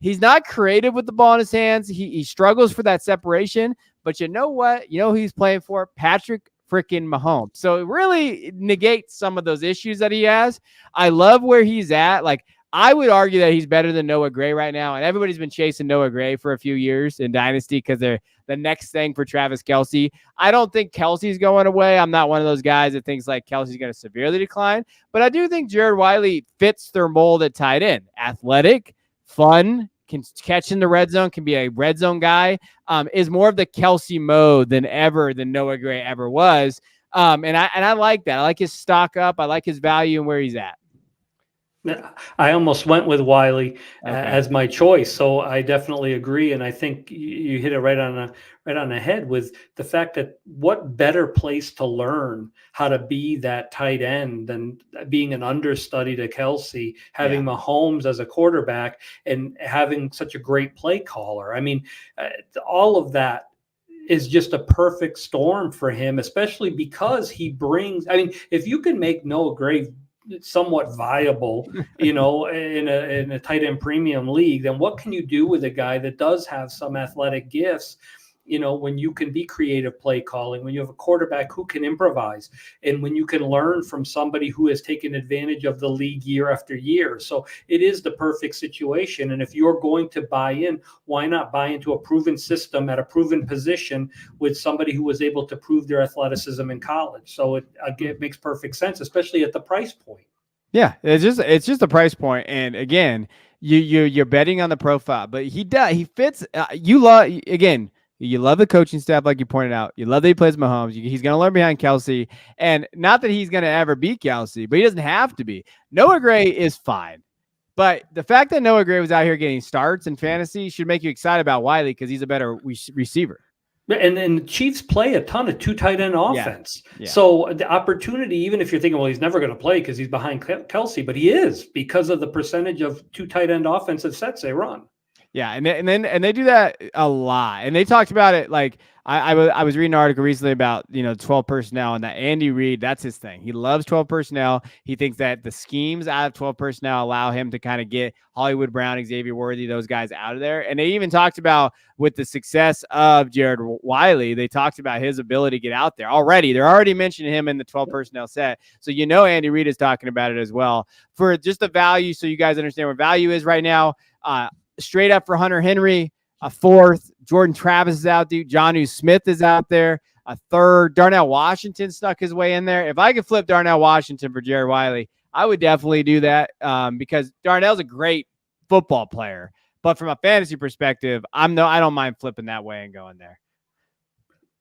He's not creative with the ball in his hands. He struggles for that separation. But you know what? You know who he's playing for? Patrick freaking Mahomes. So it really negates some of those issues that he has. I love where he's at. Like, I would argue that he's better than Noah Gray right now. And everybody's been chasing Noah Gray for a few years in Dynasty because they're the next thing for Travis Kelce. I don't think Kelsey's going away. I'm not one of those guys that thinks like Kelsey's going to severely decline. But I do think Jared Wiley fits their mold at tight end. Athletic, fun, can catch in the red zone, can be a red zone guy, is more of the Kelce mode than Noah Gray ever was. And I like that. I like his stock up. I like his value and where he's at. I almost went with Wiley as my choice, so I definitely agree, and I think you hit it right on the head with the fact that what better place to learn how to be that tight end than being an understudy to Kelsey, having Mahomes as a quarterback, and having such a great play caller. All of that is just a perfect storm for him, especially because he brings. If you can make Noah Gray somewhat viable, in a tight end premium league, then what can you do with a guy that does have some athletic gifts? When you can be creative play calling, when you have a quarterback who can improvise, and when you can learn from somebody who has taken advantage of the league year after year. So it is the perfect situation. And if you're going to buy in, why not buy into a proven system at a proven position with somebody who was able to prove their athleticism in college? So it makes perfect sense, especially at the price point. Yeah, it's just a price point. And again, you're betting on the profile, but he fits. You love the coaching staff, like you pointed out. You love that he plays Mahomes. He's going to learn behind Kelsey. And not that he's going to ever beat Kelsey, but he doesn't have to be. Noah Gray is fine. But the fact that Noah Gray was out here getting starts in fantasy should make you excited about Wiley because he's a better receiver. And the Chiefs play a ton of 2 tight end offense. Yeah. So the opportunity, even if you're thinking, well, he's never going to play because he's behind Kelsey, but he is because of the percentage of 2 tight end offensive sets they run. Yeah, and they do that a lot, and they talked about it. Like I was reading an article recently about 12 personnel, and that Andy Reid, that's his thing. He loves 12 personnel. He thinks that the schemes out of 12 personnel allow him to kind of get Hollywood Brown, Xavier Worthy, those guys out of there. And they even talked about with the success of Jared Wiley, they talked about his ability to get out there already. They're already mentioning him in the 12 personnel set, so Andy Reid is talking about it as well for just the value. So you guys understand what value is right now. Straight up for Hunter Henry, a fourth. Jordan Travis is out there. Jonnu Smith is out there. A third. Darnell Washington snuck his way in there. If I could flip Darnell Washington for Jared Wiley, I would definitely do that because Darnell's a great football player. But from a fantasy perspective, I don't mind flipping that way and going there.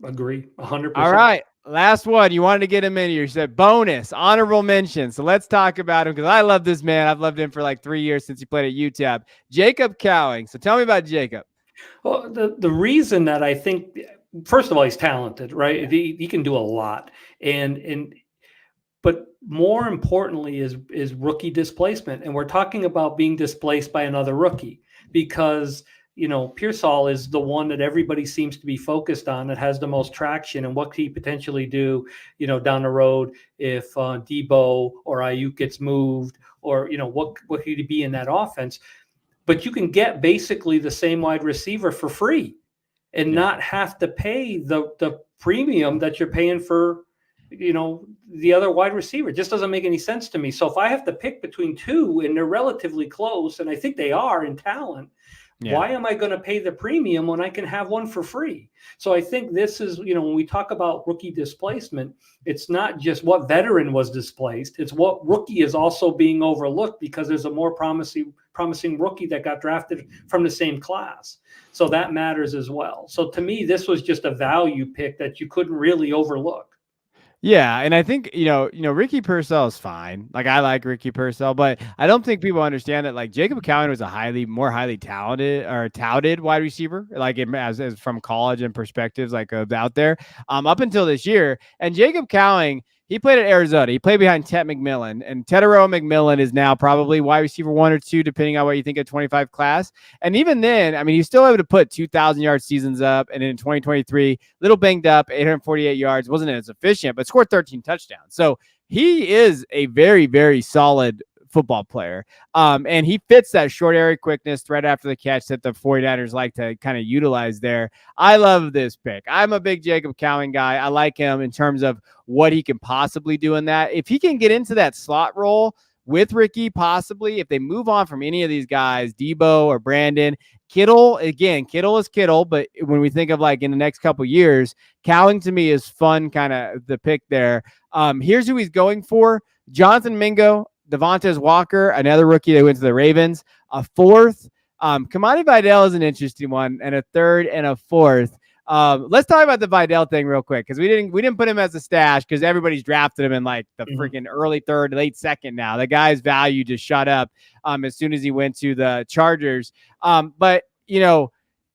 Agree, 100%. All right. Last one. You wanted to get him in here. You said bonus, honorable mention. So let's talk about him because I love this man. I've loved him for like 3 years since he played at UTEP. Jacob Cowing. So tell me about Jacob. Well, the reason that I think, first of all, he's talented, right? He can do a lot. But more importantly is rookie displacement. And we're talking about being displaced by another rookie because Pearsall is the one that everybody seems to be focused on that has the most traction and what could he potentially do, down the road if Debo or Ayuk gets moved or, what could he be in that offense? But you can get basically the same wide receiver for free and not have to pay the premium that you're paying for, the other wide receiver. It just doesn't make any sense to me. So if I have to pick between two and they're relatively close, and I think they are in talent, why am I going to pay the premium when I can have one for free? So I think this is, when we talk about rookie displacement, it's not just what veteran was displaced. It's what rookie is also being overlooked because there's a more promising rookie that got drafted from the same class. So that matters as well. So to me, this was just a value pick that you couldn't really overlook. Yeah, and I think Ricky Purcell is fine. Like I like Ricky Purcell, but I don't think people understand that like Jacob Cowing was a more highly talented or touted wide receiver, like as from college and perspectives like out there up until this year. And Jacob Cowing, he played at Arizona. He played behind Ted McMillan, and Tedero McMillan is now probably wide receiver 1 or 2, depending on what you think of 25 class. And even then, I mean, he's still able to put 2,000-yard seasons up. And in 2023, little banged up, 848 yards, wasn't as efficient, but scored 13 touchdowns. So he is a very, very solid football player. And he fits that short area quickness right after the catch that the 49ers like to kind of utilize there. I love this pick. I'm a big Jacob Cowing guy. I like him in terms of what he can possibly do in that. If he can get into that slot role with Ricky, possibly, if they move on from any of these guys, Debo or Brandon, Kittle is Kittle, but when we think of like in the next couple years, Cowing to me is fun, kind of the pick there. Here's who he's going for. Jonathan Mingo, Devontae Walker, another rookie that went to the Ravens, a fourth. Kamani Vidal is an interesting one, and a third and a fourth. Let's talk about the Vidal thing real quick because we didn't put him as a stash because everybody's drafted him in like the freaking early third, late second now. The guy's value just shot up as soon as he went to the Chargers. But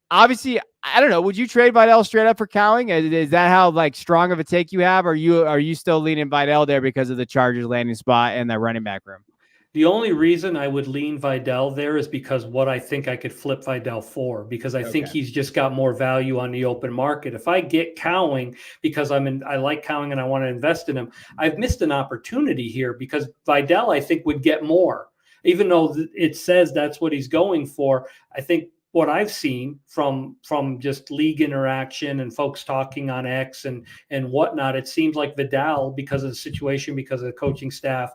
obviously, I don't know. Would you trade Vidal straight up for Cowing? Is that how like strong of a take you have? Or are you still leaning Vidal there because of the Chargers landing spot and the running back room? The only reason I would lean Vidal there is because what I think I could flip Vidal for, because I think he's just got more value on the open market. If I get Cowing because I like Cowing and I want to invest in him, I've missed an opportunity here because Vidal I think would get more, even though it says that's what he's going for. I think what I've seen from just league interaction and folks talking on X and whatnot, it seems like Vidal, because of the situation, because of the coaching staff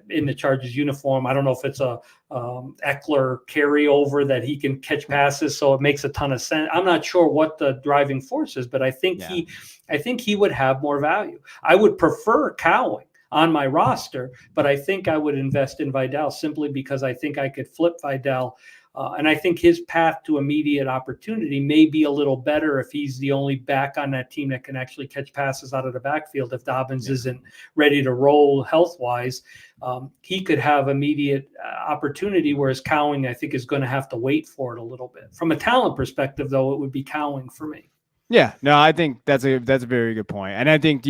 in the Chargers uniform, I don't know if it's a Eckler carryover that he can catch passes, so it makes a ton of sense. I'm not sure what the driving force is, but I think he would have more value. I would prefer Cowing on my roster, but I think I would invest in Vidal simply because I think I could flip Vidal. And I think his path to immediate opportunity may be a little better if he's the only back on that team that can actually catch passes out of the backfield. If Dobbins isn't ready to roll health-wise, he could have immediate opportunity, whereas Cowing, I think, is going to have to wait for it a little bit. From a talent perspective, though, it would be Cowing for me. Yeah, no, I think that's a very good point. And I think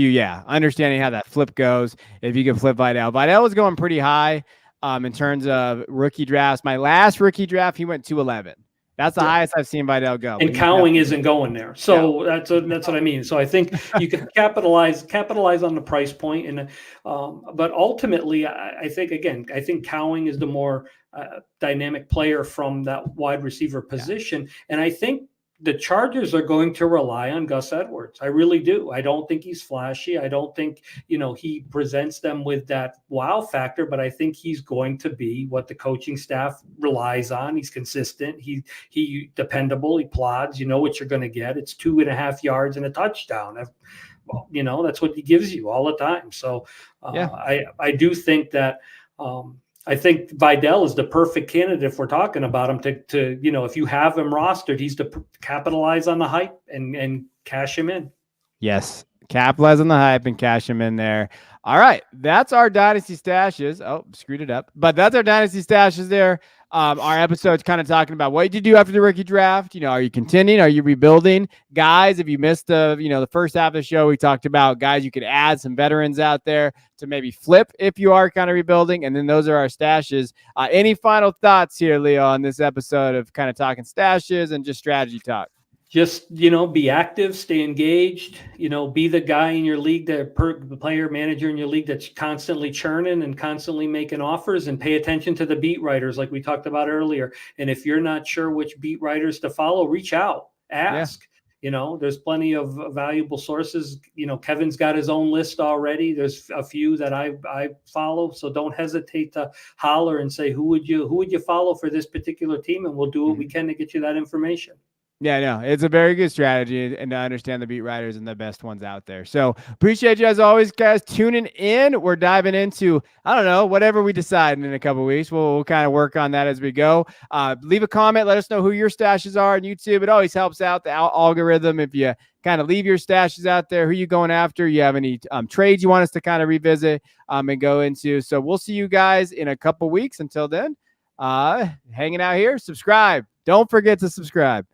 understanding how that flip goes, if you can flip Vidal was going pretty high in terms of rookie drafts. My last rookie draft, he went 211. That's the highest I've seen Vidal go. And Cowing isn't going there. So that's what I mean. So I think you can capitalize on the price point. And but ultimately, I think Cowing is the more dynamic player from that wide receiver position. Yeah. And I think the Chargers are going to rely on Gus Edwards. I really do. I don't think he's flashy. I don't think, he presents them with that wow factor, but I think he's going to be what the coaching staff relies on. He's consistent. He dependable. He plods. You know what you're going to get. It's 2.5 yards and a touchdown. That's what he gives you all the time. So I do think that I think Vidal is the perfect candidate if we're talking about him to if you have him rostered, he's to capitalize on the hype and cash him in. Yes. Capitalize on the hype and cash him in there. All right. That's our Dynasty Stashes. Oh, screwed it up. But that's our Dynasty Stashes there. Our episode's kind of talking about what did you do after the rookie draft? Are you contending? Are you rebuilding? Guys, if you missed the first half of the show, we talked about guys you could add, some veterans out there to maybe flip if you are kind of rebuilding. And then those are our stashes. Any final thoughts here, Leo, on this episode of kind of talking stashes and just strategy talk? Just, be active, stay engaged, be the guy in your league, the player manager in your league that's constantly churning and constantly making offers, and pay attention to the beat writers like we talked about earlier. And if you're not sure which beat writers to follow, reach out, ask. Yeah. There's plenty of valuable sources. Kevin's got his own list already. There's a few that I follow. So don't hesitate to holler and say, who would you follow for this particular team? And we'll do what we can to get you that information. Yeah, no, it's a very good strategy, and to understand the beat writers and the best ones out there. So appreciate you as always, guys, tuning in. We're diving into, whatever we decide in a couple of weeks. We'll kind of work on that as we go. Leave a comment. Let us know who your stashes are on YouTube. It always helps out the algorithm if you kind of leave your stashes out there. Who you going after? You have any trades you want us to kind of revisit and go into. So we'll see you guys in a couple of weeks. Until then, hanging out here. Subscribe. Don't forget to subscribe.